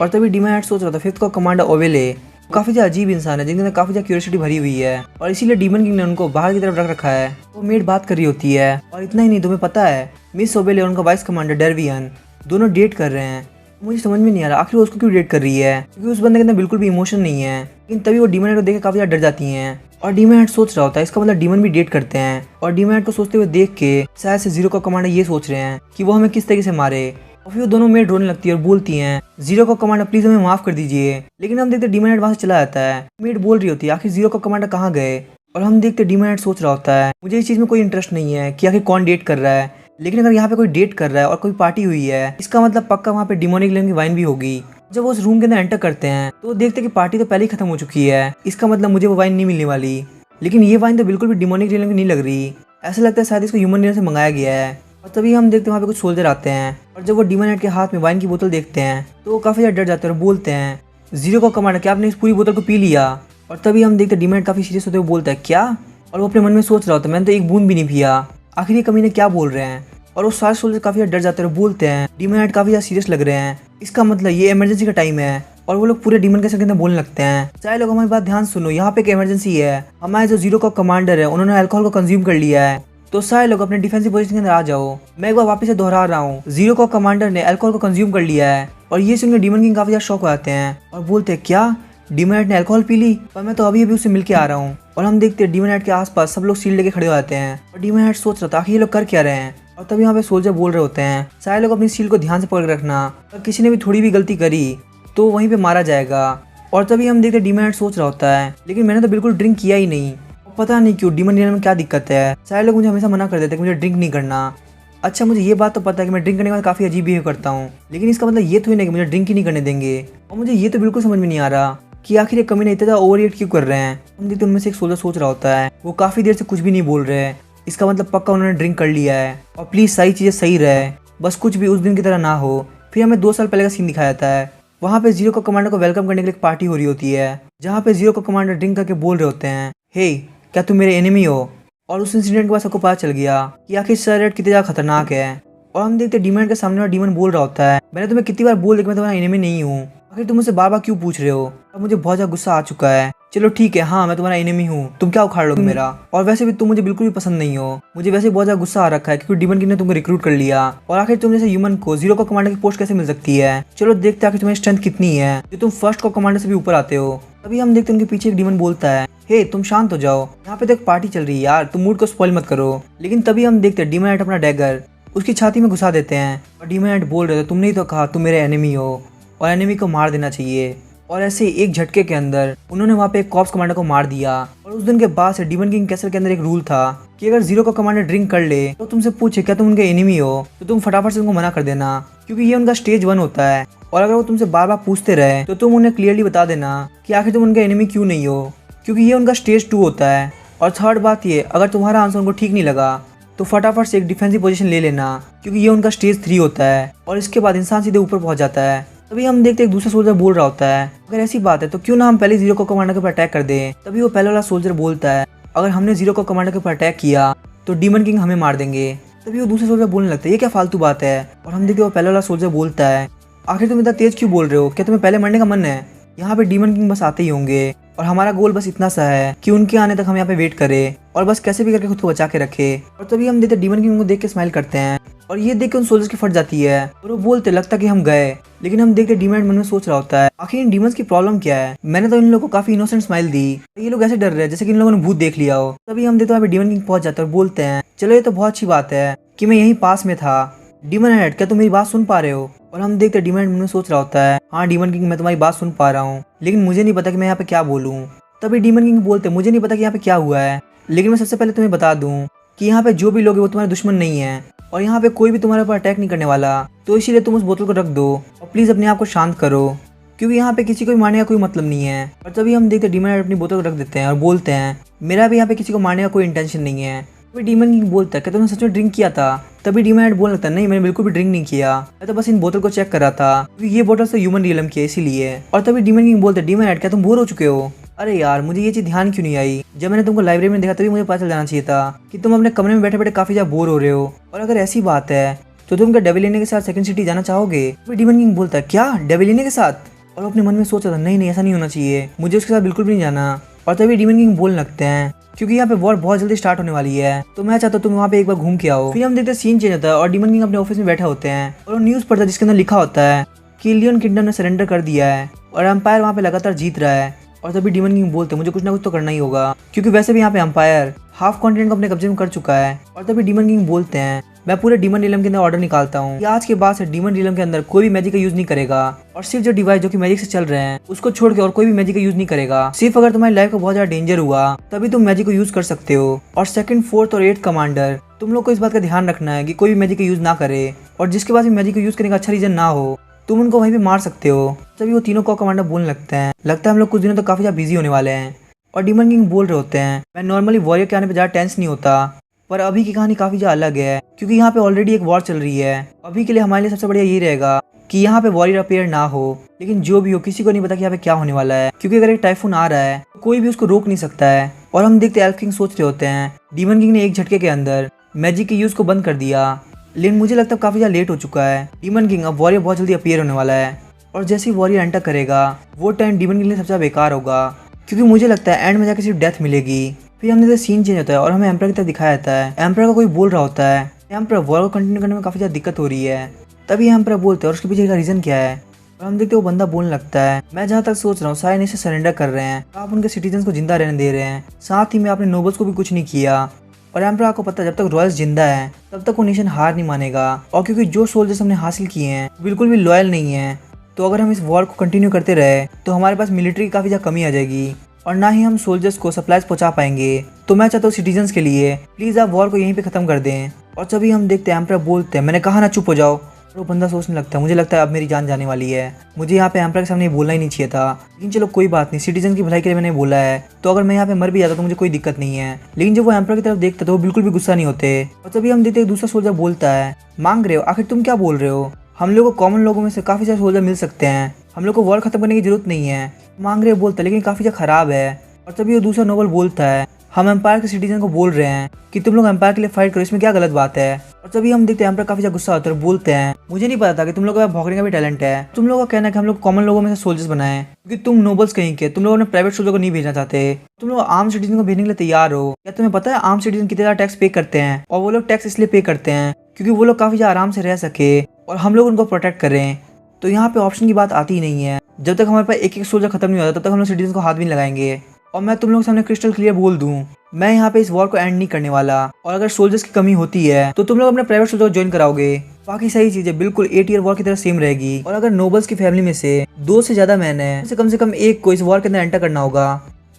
और तभी डीमैट सोच रहा था फिफ्थ को कमांडर ओवेले काफी ज्यादा अजीब इंसान है जिनके अंदर काफी ज्यादा क्यूरियोसिटी भरी हुई है और इसीलिए डीमन किंग ने उनको बाहर की तरफ रख रखा है। वो मेड बात कर रही होती है और इतना ही नहीं तुम्हें पता है मिस ओवेले और उनका वाइस कमांडर डेरवियन दोनों डेट कर रहे हैं। मुझे समझ में नहीं आ रहा आखिर वो उसको क्यों डेट कर रही है क्योंकि उस बंदे के अंदर बिल्कुल भी इमोशन नहीं है। लेकिन तभी वो डीमैट को देख के काफी ज्यादा डर जाती हैं और डीमैट सोच रहा होता है इसका मतलब डीमन भी डेट करते हैं। और डीमैट को सोचते हुए देख के शायद से जीरो का कमांडर ये सोच रहे हैं कि वो हमें किस तरीके से मारे। और फिर वो दोनों मेड रोने लगती है और बोलती हैं जीरो का कमांडर प्लीज हमें माफ कर दीजिए। लेकिन हम देखते डीमैट वहां से चला जाता है। मेड बोल रही होती है आखिर जीरो का कमांडर कहाँ गए। और हम देखते डीमैट सोच रहा होता है मुझे इस चीज में कोई इंटरेस्ट नहीं है कि आखिर कौन डेट कर रहा है, लेकिन अगर यहाँ पे कोई डेट कर रहा है और कोई पार्टी हुई है इसका मतलब पक्का वहाँ पे डिमोनिक लेन की वाइन भी होगी। जब वो उस रूम के अंदर एंटर करते हैं तो वो देखते हैं कि पार्टी तो पहले ही खत्म हो चुकी है, इसका मतलब मुझे वो वाइन नहीं मिलने वाली। लेकिन ये वाइन तो बिल्कुल भी डिमोनिक लेन की नहीं लग रही, ऐसा लगता है शायद इसको ह्यूमन लेन से मंगाया गया है। और तभी हम देखते हैं वहाँ पे कुछ सोल्जर आते हैं और जब वो डीमोनेट के हाथ में वाइन की बोतल देखते हैं तो वो काफी ज्यादा डर जाते हैं और बोलते हैं जीरो का कमांडर क्या आपने इस पूरी बोतल को पी लिया। और तभी हम देखते हैं डीमोनेट काफी सीरियस होते हुए बोलता है क्या। और वो अपने मन में सोच रहा होता है मैंने तो एक बूंद भी नहीं पिया, आखिर ये कमीने क्या बोल रहे हैं। और वो सारे सोल्जर काफी डर जाते हैं और बोलते हैं डीमोनेट काफी ज्यादा सीरियस लग रहे हैं, इसका मतलब ये इमरजेंसी का टाइम है। और वो लोग पूरे डीमन के संग बोलने लगते हैं चाहे लोग हमारी बात ध्यान सुनो, यहाँ पे एक इमरजेंसी है, हमारे जो जीरो का कमांडर है उन्होंने अल्कोहल को कंज्यूम कर लिया है, तो सारे लोग अपने डिफेंसिव पोजीशन के अंदर आ जाओ। मैं एक बार वापस से दोहरा रहा हूँ जीरो का कमांडर ने अल्कोहल को कंज्यूम कर लिया है। और ये सुनकर डीमन किंग काफी ज्यादा शॉक हो जाते हैं और बोलते हैं क्या डीमोनेट ने अल्कोहल पी ली, पर मैं तो अभी अभी उससे मिलके आ रहा हूँ। और हम देखते हैं डीमोनेट के आसपास सब लोग शील्ड लेके खड़े हो जाते हैं और डीमोनेट सोच रहा था आखिर ये लोग कर क्या रहे हैं। और तभी यहाँ पे सोल्जर बोल रहे होते हैं सारे लोग अपनी शील्ड को ध्यान से पकड़ के रखना, अगर किसी ने भी थोड़ी भी गलती करी तो वहीं पे मारा जाएगा। और तभी हम देखते हैं डीमोनेट सोच रहा होता है लेकिन मैंने तो बिल्कुल ड्रिंक किया ही नहीं, पता नहीं क्यों डीमन लेन में क्या दिक्कत है, सारे लोग मुझे हमेशा मना कर देते हैं कि मुझे ड्रिंक नहीं करना। अच्छा मुझे ये बात तो पता है कि मैं ड्रिंक करने के बाद काफी अजीब बिहेव करता हूँ, लेकिन इसका मतलब ये तो ही नहीं कि मुझे ड्रिंक ही नहीं करने देंगे। और मुझे ये तो बिल्कुल समझ में नहीं आ रहा कि आखिर ये कमीने इतना ओवर रिएक्ट क्यों कर रहे हैं। हम देखते उनमें से एक सोल्जर सोच रहा होता है वो काफी देर से कुछ भी नहीं बोल रहे हैं, इसका मतलब पक्का उन्होंने ड्रिंक कर लिया है। और प्लीज़ सारी चीज़ें सही रहे, बस कुछ भी उस दिन की तरह ना हो। फिर हमें 2 साल पहले का सीन दिखाया जाता है। वहाँ पे जीरो का कमांडर को वेलकम करने के लिए एक पार्टी हो रही होती है, जहाँ पे जीरो का कमांडर ड्रिंक करके बोल रहे होते हैं, हे क्या तुम मेरे एनिमी हो। और उस इंसिडेंट के बाद सबको पता चल गया कि आखिर सर रेड कितनी ज़्यादा खतरनाक है। और हम देखते डीमन के सामने वाला डीमन बोल रहा होता है, मैंने तुम्हें कितनी बार बोल दिया कि मैं तुम्हारा एनिमी नहीं हूँ, आखिर तुम मुझसे बार बार क्यों पूछ रहे हो। अब मुझे बहुत ज़्यादा गुस्सा आ चुका है। चलो ठीक है, हाँ मैं तुम्हारा एनिमी हूँ, तुम क्या उखाड़ लोगे मेरा। और वैसे भी तुम मुझे बिल्कुल भी पसंद नहीं हो। मुझे वैसे बहुत ज़्यादा गुस्सा आ रखा है क्योंकि डीमन किंग ने तुमको रिक्रूट कर लिया। और आखिर तुम जैसे ह्यूमन को जीरो का कमांडर की पोस्ट कैसे मिल सकती है। चलो देखते आखिर तुम्हारी स्ट्रेंथ कितनी है जो तुम फर्स्ट को कमांडर से भी ऊपर आते हो। तभी हम देखते उनके पीछे एक डीमन बोलता है, हे तुम शांत हो जाओ, यहाँ पे तो एक पार्टी चल रही है यार, तुम मूड को स्पॉइल मत करो। लेकिन तभी हम देखते डीमन नाइट अपना डैगर उसकी छाती में घुसा देते हैं। और डीमन नाइट बोल रहे थे, तुमने ही तो कहा तुम मेरे एनिमी हो और एनिमी को मार देना चाहिए। और ऐसे एक झटके के अंदर उन्होंने वहाँ पे एक कॉप्स कमांडर को मार दिया। और उस दिन के बाद से डीमन किंग कैसल के अंदर एक रूल था कि अगर जीरो का कमांडर ड्रिंक कर ले तो तुमसे पूछे क्या तुम उनके एनिमी हो, तो तुम फटाफट से उनको मना कर देना, क्योंकि ये उनका स्टेज 1 होता है। और अगर वो तुमसे बार बार पूछते रहे तो तुम उन्हें क्लियरली बता देना कि आखिर तुम उनके एनिमी क्यों नहीं हो, क्योंकि ये उनका स्टेज 2 होता है। और थर्ड बात ये, अगर तुम्हारा आंसर उनको ठीक नहीं लगा तो फटाफट से एक डिफेंसिव पोजीशन ले लेना, क्योंकि ये उनका स्टेज 3 होता है। और इसके बाद इंसान सीधे ऊपर पहुंच जाता है। तभी हम देखते एक दूसरा सोल्जर बोल रहा होता है, अगर ऐसी बात है तो क्यों ना हम पहले जीरो को कमांडर के ऊपर अटैक कर दें। तभी वो पहले वाला सोल्जर बोलता है, अगर हमने जीरो को कमांडर के ऊपर अटैक किया तो डीमन किंग हमें मार देंगे। तभी वो दूसरा सोल्जर बोलने लगता है, ये क्या फालतू बात है। और हम देखते वो पहले वाला सोल्जर बोलता है, आखिर तुम इतना तेज क्यों बोल रहे हो, क्या तुम्हें पहले मरने का मन है। यहाँ पे डीमन किंग बस आते ही होंगे और हमारा गोल बस इतना सा है कि उनके आने तक हम यहाँ पे वेट करें और बस कैसे भी करके खुद को बचा के रखे। और तभी हम देखते डीमन किंग को देख के स्माइल करते हैं और ये देख के उन सोल्जर्स की फट जाती है और वो बोलते लगता कि हम गए। लेकिन हम देखते डीमन मन में सोच रहा होता है, आखिर इन डीमंस की प्रॉब्लम क्या है, मैंने तो इन लोगों को काफी इनोसेंट स्माइल दी, ये लोग ऐसे डर रहे हैं जैसे कि इन लोगों ने भूत देख लिया हो। तभी हम देखते वहाँ पे डीमन किंग पहुंच जाते हैं और बोलते हैं, चलो ये तो बहुत अच्छी बात है कि मैं यहीं पास में था। डीमन हेड क्या तुम मेरी बात सुन पा रहे हो। और हम देखते डीमन हेड मन में सोच रहा होता है, हाँ डीमन किंग मैं तुम्हारी बात सुन पा रहा हूँ, लेकिन मुझे नहीं पता कि मैं यहाँ पे क्या बोलूँ। तभी डीमन किंग बोलते, मुझे नहीं पता कि यहाँ पे क्या हुआ है, लेकिन मैं सबसे पहले तुम्हें बता दूं कि यहाँ पे जो भी लोग हैं वो तुम्हारे दुश्मन नहीं है और यहाँ पे कोई भी तुम्हारे ऊपर अटैक नहीं करने वाला, तो इसीलिए तुम उस बोतल को रख दो और प्लीज अपने आप को शांत करो, क्योंकि यहाँ पे किसी को भी मारने का कोई मतलब नहीं है। और तभी हम देखते डीमन हेड अपनी बोतल को रख देते हैं और बोलते हैं, मेरा भी यहाँ पे किसी को मारने का कोई इंटेंशन नहीं है। तभी डीमन किंग बोलता है, क्या तुमने सच में ड्रिंक किया था। तभी डीमन हेड बोलने लगता है, नहीं मैंने बिल्कुल भी ड्रिंक नहीं किया, मैं तो बस इन बोतल को चेक कर रहा था, क्योंकि ये बोतल तो ह्यूमन रियलम की है इसीलिए। और तभी डीमन किंग बोलते, डीमन हेड क्या तुम बोर हो चुके हो। अरे यार मुझे ये चीज़ ध्यान क्यों नहीं आई, जब मैंने तुमको लाइब्रेरी में देखा तभी मुझे पता चल जाना चाहिए था कि तुम अपने कमरे में बैठे बैठे काफी ज्यादा बोर हो रहे हो। और अगर ऐसी बात है तो तुम क्या डेविलिने के साथ सेकंड सिटी जाना चाहोगे। तो डीमन किंग बोलता है, क्या डेविलिने के साथ। और अपने मन में सोचा था, नहीं नहीं ऐसा नहीं होना चाहिए, मुझे उसके साथ बिल्कुल भी नहीं जाना। और तभी डीमन किंग बोलने लगते हैं, क्योंकि यहाँ पे वॉर बहुत जल्दी स्टार्ट होने वाली है तो मैं चाहता हूँ तुम वहाँ पे एक बार घूम के आओ। फिर हम देखते सीन चेंज होता है और डीमन किंग अपने ऑफिस में बैठे होते हैं और न्यूज़ पढ़ता है जिसके अंदर लिखा होता है कि इलियन किंगडम ने सरेंडर कर दिया है और एम्पायर वहाँ पे लगातार जीत रहा है। और तभी डीमन किंग बोलते, मुझे कुछ ना कुछ तो करना ही होगा, क्योंकि वैसे भी यहाँ पे एम्पायर हाफ कॉन्टिनेंट को अपने कब्जे में कर चुका है। और तभी डीमन किंग बोलते हैं, मैं पूरे डीमन रियलम के अंदर ऑर्डर निकालता हूँ कि आज के बाद से डीमन रियलम के अंदर कोई भी मैजिक का यूज नहीं करेगा और सिर्फ जो डिवाइस जो कि मैजिक से चल रहे हैं उसको छोड़ के और कोई भी मैजिक का यूज नहीं करेगा। सिर्फ अगर तुम्हारी लाइफ को बहुत ज्यादा डेंजर हुआ तभी तुम मैजिक को यूज कर सकते हो। और सेकंड, फोर्थ और 8th कमांडर तुम लोग को इस बात का ध्यान रखना है कि कोई भी मैजिक का यूज ना करे और जिसके पास भी मैजिक का यूज करने का अच्छा रीजन ना हो तुम उनको वहीं पे मार सकते हो। तभी वो तीनों को कमांडर बोलने लगते हैं, लगता है हम लोग कुछ दिनों तो काफी ज्यादा बिजी होने वाले हैं। और डीमन किंग बोल रहे होते हैं, मैं नॉर्मली वॉरियर के आने पे ज्यादा टेंस नहीं होता, पर अभी की कहानी काफी ज्यादा अलग है, क्योंकि यहाँ पे ऑलरेडी एक वॉर चल रही है। अभी के लिए हमारे लिए सबसे बढ़िया ये रहेगा कि यहाँ पे वॉरियर अपेयर ना हो, लेकिन जो भी हो किसी को नहीं पता कि यहाँ पे क्या होने वाला है, क्योंकि अगर एक टाइफून आ रहा है तो कोई भी उसको रोक नहीं सकता है। और हम देखते एल्फ किंग सोच रहे होते हैं, डीमन किंग ने एक झटके के अंदर मैजिक के यूज को बंद कर दिया, लेकिन मुझे लगता है काफी ज्यादा लेट हो चुका है। डीमन किंग अब वॉरियर बहुत जल्दी अपेयर होने वाला है और जैसे ही वॉरियर एंटर करेगा वो टाइम डीमन किंग के लिए सबसे ज्यादा बेकार होगा, क्योंकि मुझे लगता है एंड में जाकर सिर्फ डेथ मिलेगी। फिर हमने सीन चेंज होता है और हमें एम्पर की तरफ दिखाया जाता है। एम्पर का कोई बोल रहा होता है, एम्पर वॉर को कंटिन्यू करने में काफी ज्यादा दिक्कत हो रही है। तभी एम्पर बोलते हैं और उसके पीछे का रीजन क्या है। और हम देखते वो बंदा बोलने लगता है, मैं जहाँ तक सोच रहा हूँ सारे नेशन सरेंडर कर रहे हैं, आप उनके सिटीजन को जिंदा रहने दे रहे हैं, साथ ही में आपने नोबल्स को भी कुछ नहीं किया। और एम्पर आपको पता है जब तक रॉयल्स जिंदा है तब तक वो नेशन हार नहीं मानेगा। और क्योंकि जो सोल्जर्स हमने हासिल किए हैं बिल्कुल भी लॉयल नहीं है, तो अगर हम इस वॉर को कंटिन्यू करते रहे तो हमारे पास मिलिट्री की काफी ज्यादा कमी आ जाएगी और ना ही हम सोल्जर्स को सप्लाईज पहुंचा पाएंगे। तो मैं चाहता हूँ सिटीजन्स के लिए प्लीज आप वॉर को यहीं पे खत्म कर दें। और तभी हम देखते हैं एम्पर बोलते हैं, मैंने कहा ना चुप हो जाओ। वो बंदा सोचने लगता है मुझे लगता है अब मेरी जान जाने वाली है, मुझे यहाँ पे एम्पर के सामने बोलना ही नहीं चाहिए था, लेकिन चलो कोई बात नहीं, सिटीजन की भलाई के लिए मैंने बोला है, तो अगर मैं यहाँ पे मर भी जाता तो मुझे कोई दिक्कत नहीं है। लेकिन जब वो एम्पर की तरफ देखता तो वो बिल्कुल भी गुस्सा नहीं होते। और तभी हम देखते एक दूसरा सोल्जर बोलता है, मांग रहे हो, आखिर तुम क्या बोल रहे हो, हम लोग को कॉमन लोगों में से काफी सारे सोल्जर मिल सकते हैं, हम लोग को वॉर खत्म करने की जरूरत नहीं है। मांग रहे हो बोलता है लेकिन काफी ज्यादा खराब है। और तभी वो दूसरा नोबल बोलता है, हम एम्पायर के सिटीजन को बोल रहे हैं कि तुम लोग एम्पायर के लिए फाइट करो, इसमें क्या गलत बात है। और तभी हम देखते हैं एम्पायर काफी ज्यादा गुस्सा होता है और बोलते हैं, मुझे नहीं पता था कि तुम लोगों का भौंकने का भी टैलेंट है, तुम लोगों का कहना है कि हम लोग कॉमन लोगों में से सोल्जर्स बनाए, क्योंकि तुम नोबल्स कहीं के, तुम लोगों ने प्राइवेट सोल्जर को नहीं भेजना चाहते, तुम लोग आर्म सिटीजन को भेजने के लिए तैयार हो। क्या तुम्हें पता है आर्म सिटीजन कितना टैक्स पे करते हैं, और वो लोग टैक्स इसलिए पे करते हैं क्योंकि वो लोग काफी ज्यादा आराम से रह सके और हम लोग उनको प्रोटेक्ट करें। तो यहाँ पे ऑप्शन की बात आती ही नहीं है, जब तक हमारे पास एक एक सोल्जर खत्म नहीं होता तब तक हम लोग सिटीजन को हाथ भी नहीं लगाएंगे। और मैं तुम लोगों के सामने क्रिस्टल क्लियर बोल दूं, मैं यहाँ पे इस वॉर को एंड नहीं करने वाला, और अगर सोल्जर्स की कमी होती है तो तुम लोग अपने प्राइवेट सोल्जर को ज्वाइन कराओगे, बाकी सही चीजें बिल्कुल 8 ईयर वॉर की तरह सेम रहेगी। और अगर नोबल्स की फैमिली में से 2 से ज्यादा मैन है, कम से कम एक को इस वॉर के अंदर एंटर करना होगा,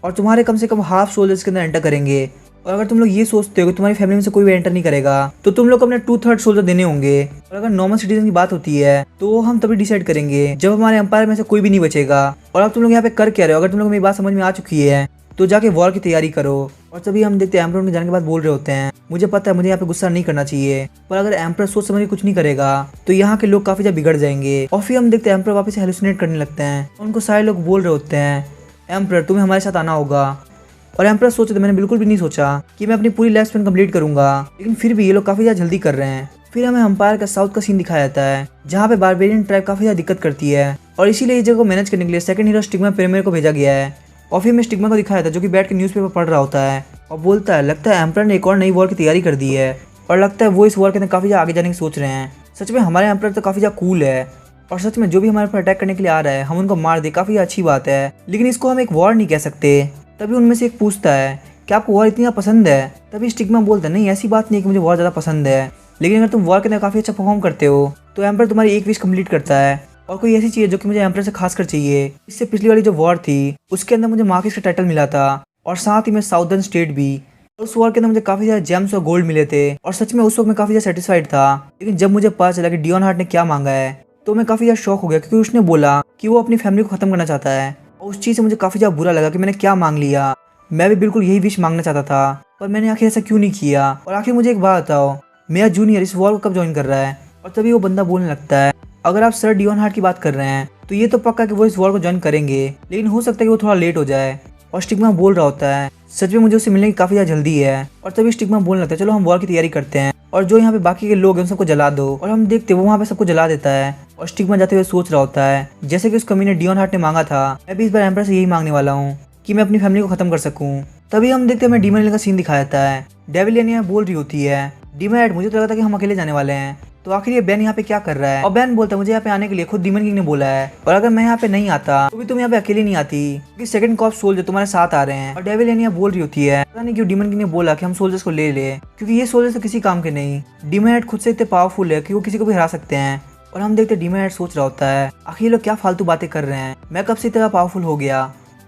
और तुम्हारे कम से कम हाफ सोल्जर्स के अंदर एंटर करेंगे। और अगर तुम लोग ये सोचते हो कि तुम्हारी फैमिली में से कोई भी एंटर नहीं करेगा तो तुम लोग को अपने 2/3 सोल्जर देने होंगे। और अगर नॉर्मल सिटीजन की बात होती है तो हम तभी डिसाइड करेंगे जब हमारे एम्पायर में से कोई भी नहीं बचेगा। और अब तुम लोग यहाँ पे कर क्या रहे हो, अगर तुम लोग मेरी बात समझ में आ चुकी है तो जाके वॉर की तैयारी करो। और तभी हम देखते हैं एम्परर उनके जाने के बाद बोल रहे होते हैं, मुझे पता है मुझे यहाँ पे गुस्सा नहीं करना चाहिए, पर अगर एम्परर सोच समझ के कुछ नहीं करेगा तो यहाँ के लोग काफी ज्यादा बिगड़ जाएंगे। और फिर हम देखते हैं एम्परर वापस हेलुसिनेट करने लगते हैं, उनको सारे लोग बोल रहे होते हैं, एम्परर तुम्हें हमारे साथ आना होगा। और एम्परर सोचे थे, मैंने बिल्कुल भी नहीं सोचा कि मैं अपनी पूरी लाइफ स्पेन कंप्लीट करूंगा, लेकिन फिर भी ये लोग काफी ज्यादा जल्दी कर रहे हैं। फिर हमें एम्पायर का साउथ का सीन दिखाया जाता है जहाँ पे बारबेरियन ट्राइब काफी ज्यादा दिक्कत करती है, और इसीलिए इस जगह को मैनेज करने के लिए सेकंड हीरो स्टिग्मा पेरेमेर को भेजा गया है। और फिर मैं स्टिग्मा को दिखाया था जो कि बैठ के न्यूज़पेपर पढ़ रहा होता है और बोलता है, लगता है एम्परर ने एक और नई वॉर की तैयारी कर दी है, और लगता है वो इस वॉर के अंदर काफी ज्यादा आगे जाने की सोच रहे हैं। सच में हमारे एम्परर तो काफी ज्यादा कूल है, और सच में जो भी हमारे पर अटैक करने के लिए आ रहा है हम उनको मार दे, काफी अच्छी बात है, लेकिन इसको हम एक वॉर नहीं कह सकते। तभी उनमें से एक पूछता है, क्या आपको वॉर इतनी पसंद है? तभी स्टिग्मा बोलता है, नहीं ऐसी बात नहीं है कि मुझे वॉर ज़्यादा पसंद है, लेकिन अगर तुम वॉर के अंदर काफ़ी अच्छा परफॉर्म करते हो तो एम्परर तुम्हारी एक विश कंप्लीट करता है। और कोई ऐसी चीज़ है जो कि मुझे एम्परर से खास कर चाहिए, इससे पिछली वाली जो वॉर थी उसके अंदर मुझे मार्किस का टाइटल मिला था, और साथ ही में साउदर्न स्टेट भी। उस वॉर के अंदर मुझे काफ़ी ज़्यादा जेम्स और गोल्ड मिले थे, और सच में उस वक्त मैं काफ़ी ज़्यादा सेटिस्फाइड था। लेकिन जब मुझे पता चला कि डियोन हार्ट ने क्या मांगा है तो मैं काफ़ी ज़्यादा शॉक हो गया, क्योंकि उसने बोला कि वो अपनी फैमिली को ख़त्म करना चाहता है। और उस चीज़ से मुझे काफ़ी ज़्यादा बुरा लगा कि मैंने क्या मांग लिया। मैं भी बिल्कुल यही विश मांगना चाहता था, पर मैंने आखिर ऐसा क्यों नहीं किया। और आखिर मुझे एक बात बताओ, मेरा जूनियर इस वॉर को कब ज्वाइन कर रहा है? और तभी वो बंदा बोलने लगता है, अगर आप सर डियोन हार्ट की बात कर रहे हैं तो ये तो पक्का कि वो इस वॉर को ज्वाइन करेंगे, लेकिन हो सकता है कि वो थोड़ा लेट हो जाए। और स्टिग्मा बोल रहा होता है, सच में मुझे उससे मिलने की काफ़ी ज़्यादा जल्दी है। और तभी स्टिग्मा बोलने लगता है, चलो हम वॉर की तैयारी करते हैं, और जो यहाँ पे बाकी के लोग हैं उन सबको जला दो। और हम देखते वो वहाँ पे सबको जला देता है, और स्टिग्मा जाते हुए सोच रहा होता है, जैसे कि उस कमीने डियोन हार्ट ने मांगा था, मैं भी इस बार एम्परर से यही मांगने वाला हूँ कि मैं अपनी फैमिली को खत्म कर सकूँ। तभी हम देखते हैं हमें डीमन का सीन दिखाया जाता है। डेविलियन यहाँ बोल रही होती है, डीमन मुझे तो लगा था कि हम अकेले जाने वाले हैं, तो आखिर ये बैन यहाँ पे क्या कर रहा है? और बैन बोलता है, मुझे यहाँ पे आने के लिए खुद डीमन किंग ने बोला है, और अगर मैं यहाँ पे नहीं आता तो भी तुम यहाँ पे अकेले नहीं आती, क्योंकि सेकंड कॉर्प्स सोल्जर तुम्हारे साथ आ रहे हैं। और डेविलियन यहाँ बोल रही होती है, पता नहीं क्यों डीमन किंग ने बोला कि हम सोल्जर्स को ले ले, क्योंकि ये सोल्जर्स तो किसी काम के नहीं। डीमन खुद से इतने पावरफुल है कि वो किसी को भी हरा सकते हैं। और हम देखते डीमन सोच रहा होता है, आखिर ये लोग क्या फालतू बातें कर रहे हैं, मैं कब से इतना पावरफुल हो गया,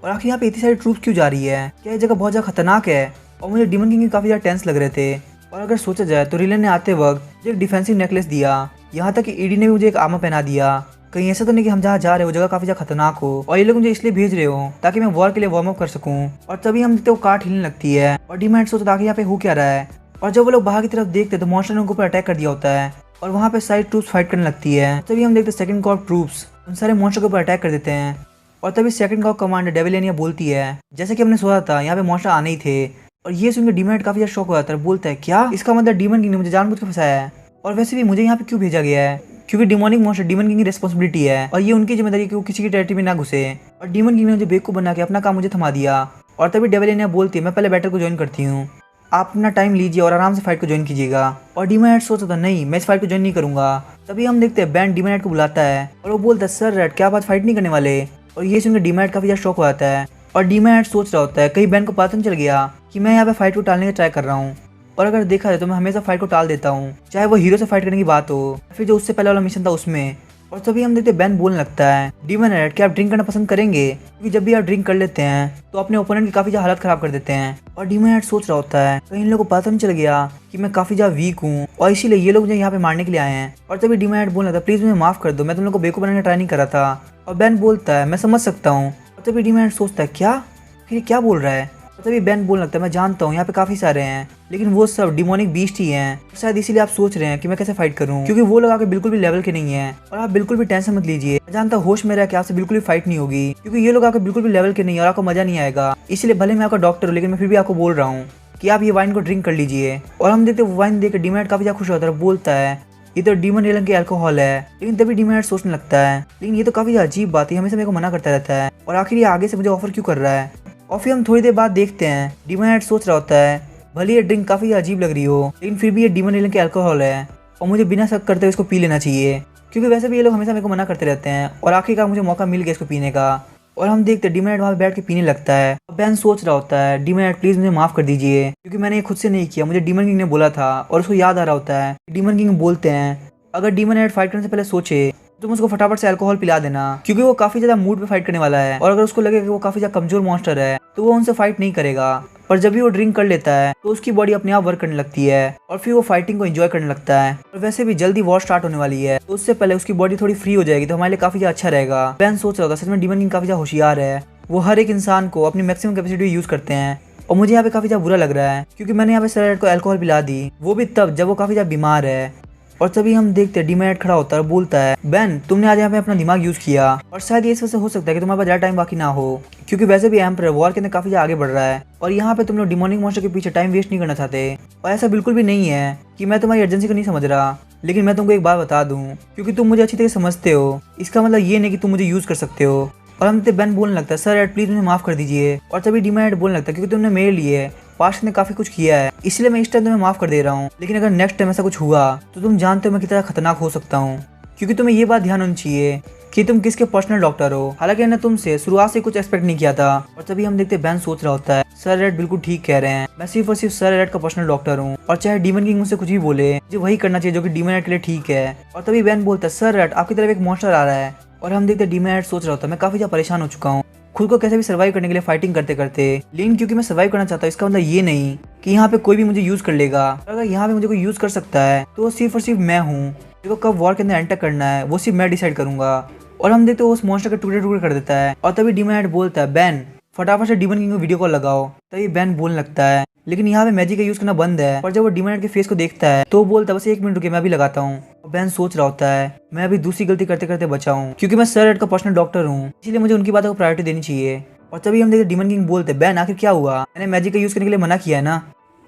और आखिर यहाँ पे इतनी सारी ट्रूप क्यों जा रही है, क्या ये जगह बहुत ज़्यादा खतरनाक है? और मुझे डीमन किंग काफ़ी ज़्यादा टेंस लग रहे थे। और अगर सोचा जाए तो रिलन ने आते वक्त एक डिफेंसिव नेकलेस दिया, यहाँ तक कि ईडी ने भी मुझे एक आर्मर पहना दिया। कहीं ऐसा तो नहीं कि हम जहाँ जा रहे हो जगह काफी ज्यादा खतरनाक हो और ये लोग मुझे इसलिए भेज रहे हो ताकि मैं वॉर के लिए वार्म अप कर सकूं। और तभी हम देखते वो कार्ट हिलने लगती है और डीमैट सोचता था कि यहाँ पे हो क्या रहा है। और जब वो लोग बाहर की तरफ देखते तो मॉन्स्टर ने उनके ऊपर अटैक कर दिया होता है और वहाँ पे सारी ट्रूप्स फाइट करने लगती है। तभी हम देखते सेकंड कॉर्प ट्रूप्स उन सारे मॉन्स्टर के ऊपर अटैक कर देते हैं। और तभी सेकंड कॉर्प कमांडर डेविलियन बोलती है, जैसे कि हमने सोचा था यहाँ पे मॉन्स्टर आने ही थे। और ये सुनकर डीमैट काफी ज्यादा शॉक हो जाता है, बोलता है क्या इसका मतलब डीमन किंग ने मुझे जानबूझ के फंसाया है, और वैसे भी मुझे यहाँ पे क्यों भेजा गया है, क्योंकि डिमोनिक मॉन्स्टर डीमन किंग की रिस्पांसिबिलिटी है और ये उनकी जिम्मेदारी है कि वो किसी की टेरिटरी में ना घुसे। और डीमन किंग ने मुझे बेवकूफ बना के अपना काम मुझे थमा दिया। और तभी डेविलियन बोलती है, मैं पहले बैटल को ज्वाइन करती हूँ, आप अपना टाइम लीजिए और आराम से फाइट को ज्वाइन कीजिएगा। और डीमन सोचता था नहीं मैं इस फाइट को ज्वाइन नहीं करूंगा। तभी हम देखते हैं बैंड डीमन को बुलाता है और वो बोलता है, सर रेड क्या बात फाइट नहीं करने वाले। और ये सुनकर डीमन काफी ज्यादा शॉक हो जाता है और डीमन सोच रहा होता है कहीं बैंड को पता नहीं चल गया कि मैं यहाँ पे फाइट को टालने का ट्राई कर रहा हूँ। और अगर देखा जाए तो मैं हमेशा फाइट को टाल देता हूँ, चाहे वो हीरो से फाइट करने की बात हो फिर जो उससे पहले वाला मिशन था उसमें। और तभी हम देखते बेन बोलने लगता है, डीमन हेड क्या आप ड्रिंक करना पसंद करेंगे, क्योंकि जब भी आप ड्रिंक कर लेते हैं तो अपने ओपोनेंट की काफी ज्यादा हालत खराब कर देते हैं। और डीमन हेड सोच रहा होता है कहीं इन लोगों को पता नहीं चल गया कि मैं काफी ज्यादा वीक हूँ और इसीलिए ये लोग मुझे यहाँ पे मारने के लिए आए हैं। और तभी डीमन हेड बोलने लगता है, प्लीज मुझे माफ कर दो, मैं तुम लोग को बेवकूफ बनाने का ट्राई नहीं कर रहा था। और बेन बोलता है, मैं समझ सकता हूँ। और तभी डीमन हेड सोचता है, क्या फिर क्या बोल रहा है। तभी बेन बोलने लगता है, मैं जानता हूँ यहाँ पे काफी सारे हैं, लेकिन वो सब डिमोनिक बीस्ट ही हैं। शायद इसीलिए आप सोच रहे हैं कि मैं कैसे फाइट करूँ, क्योंकि वो लोग आके बिल्कुल भी लेवल के नहीं है। और आप बिल्कुल भी टेंशन मत लीजिए, मैं जानता हूँ होश में रह के आपसे बिल्कुल भी फाइट नहीं होगी, क्योंकि ये लोग आके बिल्कुल भी लेवल के नहीं है और आपको मजा नहीं आएगा। इसलिए भले मैं आपका डॉक्टर हूँ, लेकिन मैं फिर भी आपको बोल रहा हूँ कि आप ये वाइन को ड्रिंक कर लीजिए। और हम देखते वाइन देख डीमन हेड काफी ज्यादा खुश होता है, बोलता है ये तो डीमन एलन की अल्कोहल है। लेकिन तभी डीमन हेड सोचने लगता है, लेकिन ये तो काफी अजीब बात है, हमेशा मेरे को मना करता रहता है और आखिर ये आगे से मुझे ऑफर क्यों कर रहा है। और फिर हम थोड़ी देर बाद देखते हैं डीमन हेड सोच रहा होता है, भले ये ड्रिंक काफी अजीब लग रही हो, लेकिन फिर भी ये डीमन एलन की अल्कोहल है और मुझे बिना शक करते हुए इसको पी लेना चाहिए, क्योंकि वैसे भी ये लोग हमेशा मेरे को मना करते रहते हैं और आखिरकार मुझे मौका मिल गया इसको पीने का। और हम देखते हैं डीमन हेड वहाँ बैठ के पीने लगता है। बेन सोच रहा होता है, डीमन हेड प्लीज मुझे माफ कर दीजिए, क्योंकि मैंने ये खुद से नहीं किया, मुझे डीमन किंग ने बोला था। और उसको याद आ रहा होता है, डीमन किंग बोलते हैं अगर डीमन हेड फाइट करने से पहले सोचे तुम उसको फटाफट से अल्कोहल पिला देना, क्योंकि वो काफी ज्यादा मूड पे फाइट करने वाला है। और अगर उसको लगे कि वो काफी ज्यादा कमजोर मॉन्स्टर है तो वो उनसे फाइट नहीं करेगा। पर जब भी वो ड्रिंक कर लेता है तो उसकी बॉडी अपने आप वर्क करने लगती है और फिर वो फाइटिंग को एंजॉय करने लगता है। और वैसे भी जल्दी वॉर स्टार्ट होने वाली है, तो उससे पहले उसकी बॉडी थोड़ी फ्री हो जाएगी तो हमारे लिए काफी ज्यादा अच्छा रहेगा। बेन सोच रहा था सच में डीमन किंग काफी ज्यादा होशियार है, वो हर एक इंसान को अपनी मैक्सिमम कैपेसिटी यूज करते हैं। और मुझे यहाँ पे काफी ज्यादा बुरा लग रहा है, क्योंकि मैंने यहाँ पे सर को अल्कोहल पिला दी, वो भी तब जब वो काफी ज्यादा बीमार है। और तभी हम देखते हैं डीमन हेड खड़ा होता है और बोलता है, बेन तुमने आज यहाँ पे अपना दिमाग यूज किया और शायद ये इस वजह से हो सकता है कि तुम्हारे पास ज्यादा टाइम बाकी ना हो, क्योंकि वैसे भी एम्परर वॉर के अंदर काफी ज्यादा आगे बढ़ रहा है और यहाँ पे तुम लोग डिमोनिक मॉन्स्टर के पीछे टाइम वेस्ट नहीं करना चाहते। और ऐसा बिल्कुल भी नहीं है कि मैं तुम्हारी अर्जेंसी को नहीं समझ रहा, लेकिन मैं तुमको एक बात बता दूं, क्योंकि तुम मुझे अच्छी तरह समझते हो, इसका मतलब ये नहीं कि तुम मुझे यूज कर सकते हो। और हम बेन बोलने लगता है, सर हेड प्लीज मुझे माफ कर दीजिए। और तभी डीमन हेड बोलने लगता है, क्योंकि तुमने मेरे लिए पास्ट में काफी कुछ किया है, इसलिए मैं इस टाइम तुम्हें माफ कर दे रहा हूँ, लेकिन अगर नेक्स्ट टाइम ऐसा कुछ हुआ तो तुम जानते हो मैं कितना खतरनाक हो सकता हूँ, क्योंकि तुम्हें ये बात ध्यान होनी चाहिए कि तुम किसके पर्सनल डॉक्टर हो। हालांकि मैंने तुमसे शुरुआत से कुछ एक्सपेक्ट नहीं किया था। और तभी हम देखते बेन सोच रहा होता है, सर रेड बिल्कुल ठीक कह रहे हैं, मैं सिर्फ और सिर्फ सर रेड का पर्सनल डॉक्टर हूँ और चाहे डीमन किंग मुझसे कुछ भी बोले मुझे वही करना चाहिए जो कि डीमन रेड के लिए ठीक है। और तभी बेन बोलता है, सर रेड आपकी तरफ एक मॉन्स्टर आ रहा है। और हम देखते डीमन रेड सोच रहा होता है, मैं काफी ज्यादा परेशान हो चुका हूँ खुद को कैसे भी सर्वाइव करने के लिए फाइटिंग करते करते, लेकिन क्योंकि मैं सर्वाइव करना चाहता हूँ इसका मतलब ये नहीं कि यहाँ पे कोई भी मुझे यूज कर लेगा। अगर यहाँ पे मुझे कोई यूज कर सकता है तो वो सिर्फ और सिर्फ मैं हूँ। देखो कब वॉर के अंदर एंटर करना है वो सिर्फ मैं डिसाइड करूंगा। और हम देखते उस मॉन्स्टर के टुकड़े टुकड़े कर देता है। और तभी डीमन हेड बोलता है, बेन फटाफट से डीमन किंग को वीडियो कॉल लगाओ। तभी बेन बोलने लगता है, लेकिन यहाँ पे मैजिक का यूज करना बंद है। और जब वो डीमन हेड के फेस को देखता है तो बोलता है, बस 1 मिनट रुके मैं अभी लगाता हूँ। बेन सोच रहा होता है, मैं अभी दूसरी गलती करते करते बचा हूँ, क्योंकि मैं सर हेड का पर्सनल डॉक्टर हूँ, इसलिए मुझे उनकी बातों को प्रायोरिटी देनी चाहिए। और तभी हम देखते डीमन किंग बोलते हैं, बेन आखिर क्या हुआ, मैंने मैजिक का यूज करने के लिए मना किया है ना।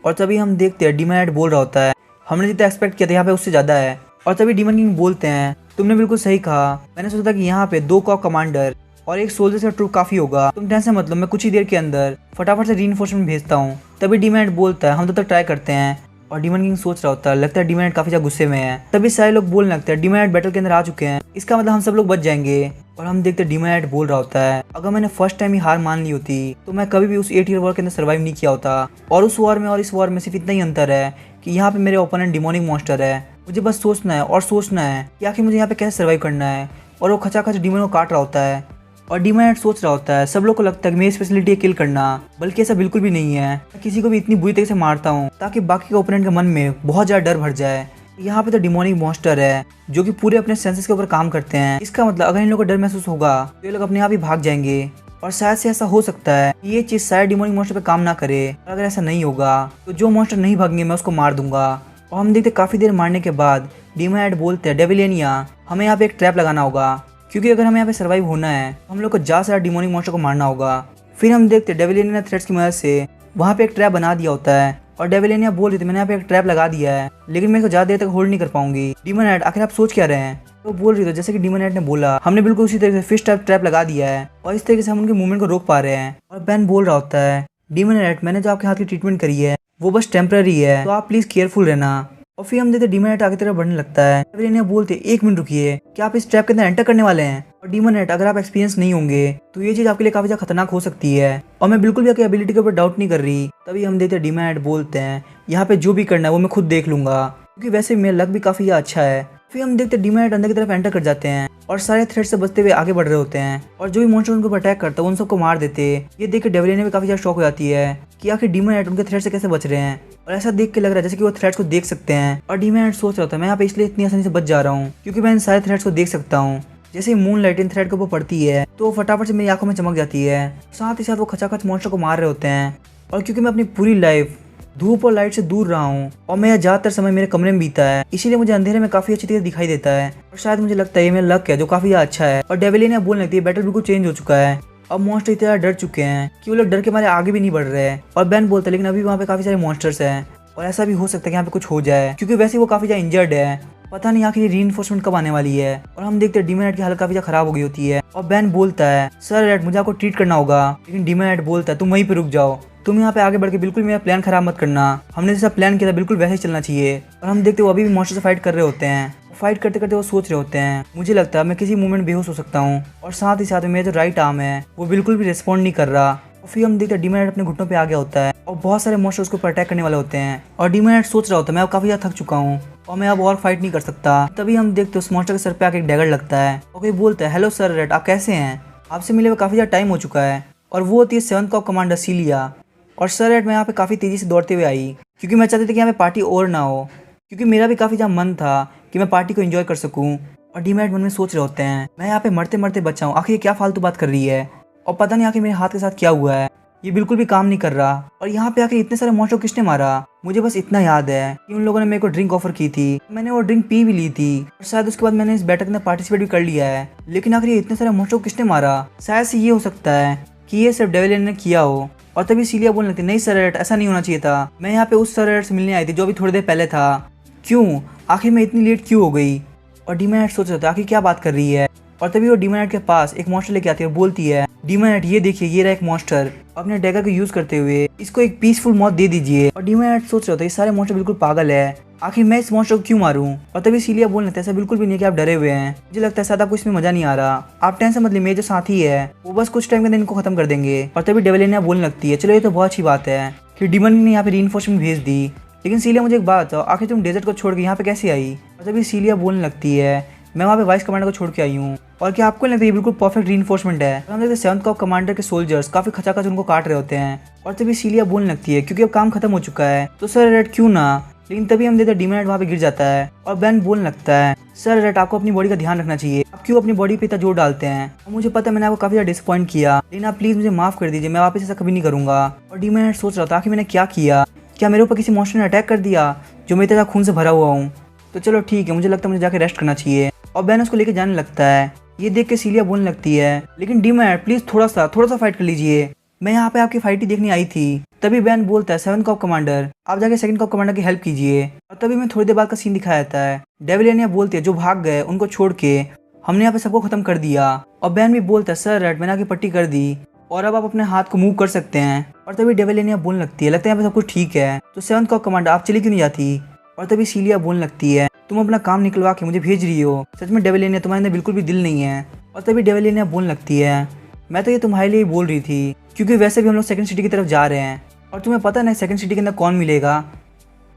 और तभी हम देखते हैं डीमन हेड बोल रहा होता है, हमने जितना एक्सपेक्ट किया था यहाँ पे उससे ज्यादा है। और तभी डीमन किंग बोलते हैं, तुमने बिल्कुल सही कहा, मैंने सोचा था कि यहाँ पे 2 कॉप कमांडर और 1 सोल्जर का ट्रूप काफी होगा, तुम टेंशन मत लो, मैं कुछ ही देर के अंदर फटाफट से रीइंफोर्समेंट भेजता हूँ। तभी डीमन हेड बोलता है, हम तब तक ट्राई करते हैं। और डीमन किंग सोच रहा होता है, लगता है डीमन हेड काफी ज्यादा गुस्से में है। तभी सारे लोग बोलने लगते हैं, डीमन हेड बैटल के अंदर आ चुके हैं, इसका मतलब हम सब लोग बच जाएंगे। और हम देखते डीमन हेड बोल रहा होता है, अगर मैंने फर्स्ट टाइम ही हार मान ली होती तो मैं कभी भी उस 8 ईयर वॉर के अंदर सर्वाइव नहीं किया होता। और उस वॉर में और इस वॉर में सिर्फ इतना ही अंतर है कि यहाँ पे मेरे ओपोनेंट डिमोनिक मॉन्स्टर है। मुझे बस सोचना है और सोचना है कि आखिर मुझे यहाँ पे कैसे सर्वाइव करना है। और वो खचाखच डीमन को काट रहा होता है। और डीमन हेड सोच रहा होता है, सब लोग को लगता है कि मेरी स्पेशलिटी है किल करना, बल्कि ऐसा बिल्कुल भी नहीं है। मैं किसी को भी इतनी बुरी तरह से मारता हूँ ताकि बाकी के ओपोनेंट के मन में बहुत ज्यादा डर भर जाए। यहाँ पे तो डिमोनिक मॉन्स्टर है जो कि पूरे अपने सेंसेस के ऊपर काम करते हैं। इसका मतलब अगर इन लोगों को डर महसूस होगा तो ये लोग अपने आप ही भाग जाएंगे। और शायद से ऐसा हो सकता है कि ये चीज शायद डिमोनिक मॉन्स्टर पे काम ना करे। और अगर ऐसा नहीं होगा तो जो मॉन्स्टर नहीं भागेंगे मैं उसको मार दूंगा। और हम देखते काफी देर मारने के बाद डीमन हेड बोलते हैं, डेविलियनिया हमें यहाँ पे एक ट्रैप लगाना होगा, क्योंकि अगर हमें यहाँ पे सर्वाइव होना है तो हम लोग को ज्यादा से ज्यादा डिमोनिक मॉन्स्टर को मारना होगा। फिर हम देखते डेविलियनिया ने थ्रेड्स की मदद से वहाँ पे एक ट्रैप बना दिया होता है। और डेविलियनिया बोल रही थी, मैंने यहाँ पे एक ट्रैप लगा दिया है, लेकिन मैं इसको ज्यादा देर तक होल्ड नहीं कर पाऊंगी। डीमन हेड आखिर आप सोच क्या रहे हैं। तो बोल रही थी, जैसे कि डीमन हेड ने बोला, हमने बिल्कुल उसी तरीके से फिश टाइप ट्रैप लगा दिया है और इस तरीके से हम उनके मूवमेंट को रोक पा रहे हैं। और बेन बोल रहा होता है, डीमन हेड मैंने जो आपके हाथ की ट्रीटमेंट करी है वो बस टेम्पररी है, तो आप प्लीज केयरफुल रहना। और फिर हम देखते डीमन हेड आगे तरफ बढ़ने लगता है। डेविलियनिया बोलते, 1 मिनट रुकिए, क्या आप इस ट्रैप के अंदर एंटर करने वाले हैं। और डीमन हेड, अगर आप एक्सपीरियंस नहीं होंगे तो ये चीज आपके लिए काफी ज्यादा खतरनाक हो सकती है, और मैं बिल्कुल भी आपकी एबिलिटी के ऊपर डाउट नहीं कर रही। तभी हम देखते डीमन हेड बोलते हैं, यहाँ पे जो भी करना है वो मैं खुद देख लूंगा, क्योंकि वैसे मेरा लक भी काफी अच्छा है। फिर हम देखते डीमैट अंदर की तरफ एंटर कर जाते हैं और सारे थ्रेड से बचते हुए आगे बढ़ रहे होते हैं और जो भी मॉन्स्टर उनको अटैक करता है उन सबको मार देते। ये देख के डेविलियन भी काफी ज्यादा शॉक हो जाती है कि आखिर डीमैट उनके थ्रेड से कैसे बच रहे हैं और ऐसा देख के लग रहा है जैसे कि वो थ्रेड्स को देख सकते हैं। और डीमैट सोच रहा था मैं यहाँ पे इसलिए इतनी आसानी से बच जा रहा हूँ क्योंकि मैं इन सारे थ्रेड्स को देख सकता हूँ। जैसे ही मून लाइट इन थ्रेड के ऊपर पड़ती है तो फटाफट से मेरी आंखों में चमक जाती है। साथ ही साथ वो खचाखच मॉन्स्टर को मार रहे होते हैं और क्योंकि मैं अपनी पूरी लाइफ धूप और लाइट से दूर रहा हूँ और मैं ज्यादातर समय मेरे कमरे में बीता है, इसीलिए मुझे अंधेरे में काफी अच्छी तरह दिखाई देता है और शायद मुझे लगता है ये मेरा लक है जो काफी अच्छा है। और डेविलियन बोलने लगती है बैटल बिल्कुल चेंज हो चुका है, अब मॉन्स्टर इतना डर चुके हैं कि वो लोग डर के मारे आगे भी नहीं बढ़ रहे हैं। और बैन बोलता है लेकिन अभी वहाँ पे काफी सारे मॉन्स्टर्स हैं और ऐसा भी हो सकता है कि यहाँ पे कुछ हो जाए क्योंकि वैसे वो काफी ज्यादा इंजर्ड है, पता नहीं आखिर रीइंफोर्समेंट कब आने वाली है। और हम देखते हैं डीमैट की हालत काफी ज्यादा खराब हो गई होती है और बैन बोलता है सर रेड मुझे आपको ट्रीट करना होगा, लेकिन डीमैट बोलता है तुम वहीं पे रुक जाओ, तुम यहाँ पे आगे बढ़ के बिल्कुल मेरा प्लान खराब मत करना, हमने जैसा प्लान किया था बिल्कुल वैसे ही चलना चाहिए। और हम देखते वो अभी भी मॉन्स्टर से फाइट कर रहे होते हैं, फाइट करते करते वो सोच रहे होते हैं मुझे लगता है मैं किसी मोमेंट बेहोश हो सकता हूँ और साथ ही साथ में मेरा जो राइट आर्म है वो बिल्कुल भी रिस्पॉन्ड नहीं कर रहा। और फिर हम देखते हैं डीमैट अपने घुटनों पे आ गया होता है और बहुत सारे मॉन्स्टर उसको ऊपर अटैक करने वाले होते हैं और डीमैट सोच रहा होता है मैं अब काफी ज्यादा थक चुका हूँ और मैं अब और फाइट नहीं कर सकता। तभी हम देखते उस मॉन्स्टर के सर पे आके एक डैगर लगता है और कोई बोलता है हेलो सर रेड आप कैसे हैं, आपसे मिले हुए काफी ज्यादा टाइम हो चुका है। और वो होती है 7th कॉप कमांडर सीलिया। और सर रेड मैं यहाँ पे काफी तेजी से दौड़ते हुए आई क्योंकि मैं चाहती थी कि यहाँ पे पार्टी और ना हो, क्योंकि मेरा भी काफी ज्यादा मन था कि मैं पार्टी को एंजॉय कर सकूं। और डीमैट मन में सोच रहे होते हैं मैं यहाँ पे मरते मरते बचा हूँ, आखिर ये क्या फालतू बात कर रही है और पता नहीं आखिर मेरे हाथ के साथ क्या हुआ है, ये बिल्कुल भी काम नहीं कर रहा। और यहाँ पे आके इतने सारे मॉन्स्टर किसने मारा, मुझे बस इतना याद है कि उन लोगों ने मेरे को ड्रिंक ऑफर की थी, मैंने वो ड्रिंक पी भी ली थी और शायद उसके बाद मैंने इस बैटल में पार्टिसिपेट भी कर लिया है। लेकिन आखिर ये इतने सारे मॉन्स्टर को किसने मारा, शायद से ये हो सकता है कि ये सिर्फ डेविलियन ने किया हो। और तभी सीलिया बोलने लगती नहीं सर रेड ऐसा नहीं होना चाहिए था, मैं यहाँ पे उस सर रेड से मिलने आई थी जो अभी थोड़ी देर पहले था, क्यों आखिर मैं इतनी लेट क्यों हो गई। और डीमैट सोच रहा था आखिर क्या बात कर रही है। और तभी वो डीमैट के पास एक मॉन्स्टर लेके आती है, बोलती है डीमैट ये देखिए ये रहा एक मॉन्स्टर, अपने डैगर को यूज करते हुए इसको एक पीसफुल मौत दे दीजिए। और डीमैट सोच रहा था ये सारे मॉन्स्टर बिल्कुल पागल है, आखिर मैं इस मॉन्स्टर को क्यों मारूं। और तभी सीलिया बोलने लगता है ऐसा बिल्कुल भी नहीं कि आप डरे हुए हैं, मुझे लगता है शायद आपको इसमें मजा नहीं आ रहा, आप टेंशन मत लीजिए मेरे जो साथी है वो बस कुछ टाइम के अंदर इनको खत्म कर देंगे। और तभी डेविलियन बोलने लगती है चलो ये तो बहुत अच्छी बात है कि डीमन ने यहाँ पे रीइंफोर्समेंट भेज दी, लेकिन सीलिया मुझे एक बात बताओ आखिर तुम डेजर्ट को छोड़ के यहाँ पे कैसे आई। और तभी सीलिया बोलने लगती है मैं वहाँ पे वाइस कमांडर को छोड़ के आई हूँ और क्या आपको लगता है ये बिल्कुल परफेक्ट रीइंफोर्समेंट है। हम देखते 7th कॉप कमांडर के सोल्जर्स काफी खचाखच उनको काट रहे होते हैं। और तभी सीलिया बोलने लगती है क्योंकि अब काम खत्म हो चुका है तो सर रेड क्यों ना, लेकिन तभी हम देखते हैं डीमैट वहाँ पे गिर जाता है और बैन बोलने लगता है सर रेड आपको अपनी बॉडी का ध्यान रखना चाहिए, आप क्यों अपनी बॉडी पे इतना जोर डालते हैं, और मुझे पता है मैंने आपको काफी ज्यादा डिसअपॉइंट किया, लेकिन आप प्लीज मुझे माफ कर दीजिए, मैं वापस ऐसा कभी नहीं करूंगा। और डीमैट सोच रहा था कि मैंने क्या किया, क्या मेरे ऊपर किसी मॉन्स्टर ने अटैक कर दिया जो मैं इतना खून से भरा हुआ हूँ, तो चलो ठीक है मुझे लगता है मुझे जाके रेस्ट करना चाहिए। और बैन उसको लेके जाने लगता है, ये देख के सीलिया बोलने लगती है लेकिन डीमैट प्लीज थोड़ा सा फाइट कर लीजिए, मैं यहाँ पे आपकी फाइट ही देखने आई थी। तभी बैन बोलता है 7th कॉप कमांडर आप जाके 2nd कॉप कमांडर की हेल्प कीजिए। और तभी मैं थोड़ी देर बाद का सीन दिखाया जाता है, डेविलियन बोलती है जो भाग गए उनको छोड़ के हमने यहाँ पे सबको खत्म कर दिया। और बैन भी बोलता है सर रेड मैंने आगे पट्टी कर दी और अब आप अपने हाथ को मूव कर सकते हैं। और तभी डेविलियन बोलने लगती है लगता है यहाँ पे सब कुछ ठीक है, तो 7th कॉप कमांडर आप चली क्यों नहीं जाती। और तभी सीलिया बोलने लगती है तुम अपना काम निकलवा के मुझे भेज रही हो, सच में डेविलियन तुम्हारे अंदर बिल्कुल भी दिल नहीं है। और तभी डेविलियन बोलने लगती है मैं तो ये तुम्हारे लिए ही बोल रही थी क्योंकि वैसे भी हम लोग 2nd सिटी की तरफ जा रहे हैं और तुम्हें पता नहीं 2nd सिटी के अंदर कौन मिलेगा।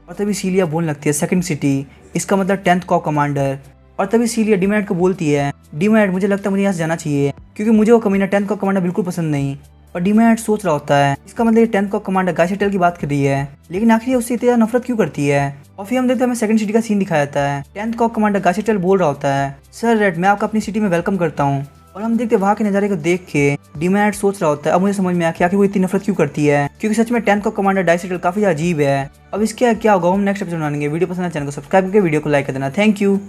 और तभी सीलिया बोलने लगती है 2nd सिटी इसका मतलब 10th कॉप कमांडर। और तभी सीलिया डीमैट को बोलती है डीमैट मुझे लगता है मुझे यहाँ से जाना चाहिए क्योंकि मुझे वो कमीना 10th कॉप कमांडर बिल्कुल पसंद नहीं। और डीमैट सोच रहा होता है इसका मतलब ये 10th कॉप कमांडर गाइसेटल की बात कर रही है, लेकिन आखिर उससे इतनी नफरत क्यों करती है। और फिर हम देखते हैं हमें 2nd सिटी का सीन दिखाया जाता है, 10th कॉप कमांडर गाइसेटल बोल रहा होता है सर रेड मैं आपका अपनी सिटी में वेलकम करता हूँ। और हम देखते हैं वहाँ के नज़ारे को देख के डीमैट सोच रहा होता है अब मुझे समझ में आया कि आखिर वो इतनी नफरत क्यों करती है, क्योंकि सच में 10th कॉप कमांडर गाइसेटल काफी अजीब है। अब इसके क्या होगा हम नेक्स्ट एपिसोड बनाएंगे। वीडियो पसंद है चैनल को सब्सक्राइब करके वीडियो को लाइक कर देना। Thank you.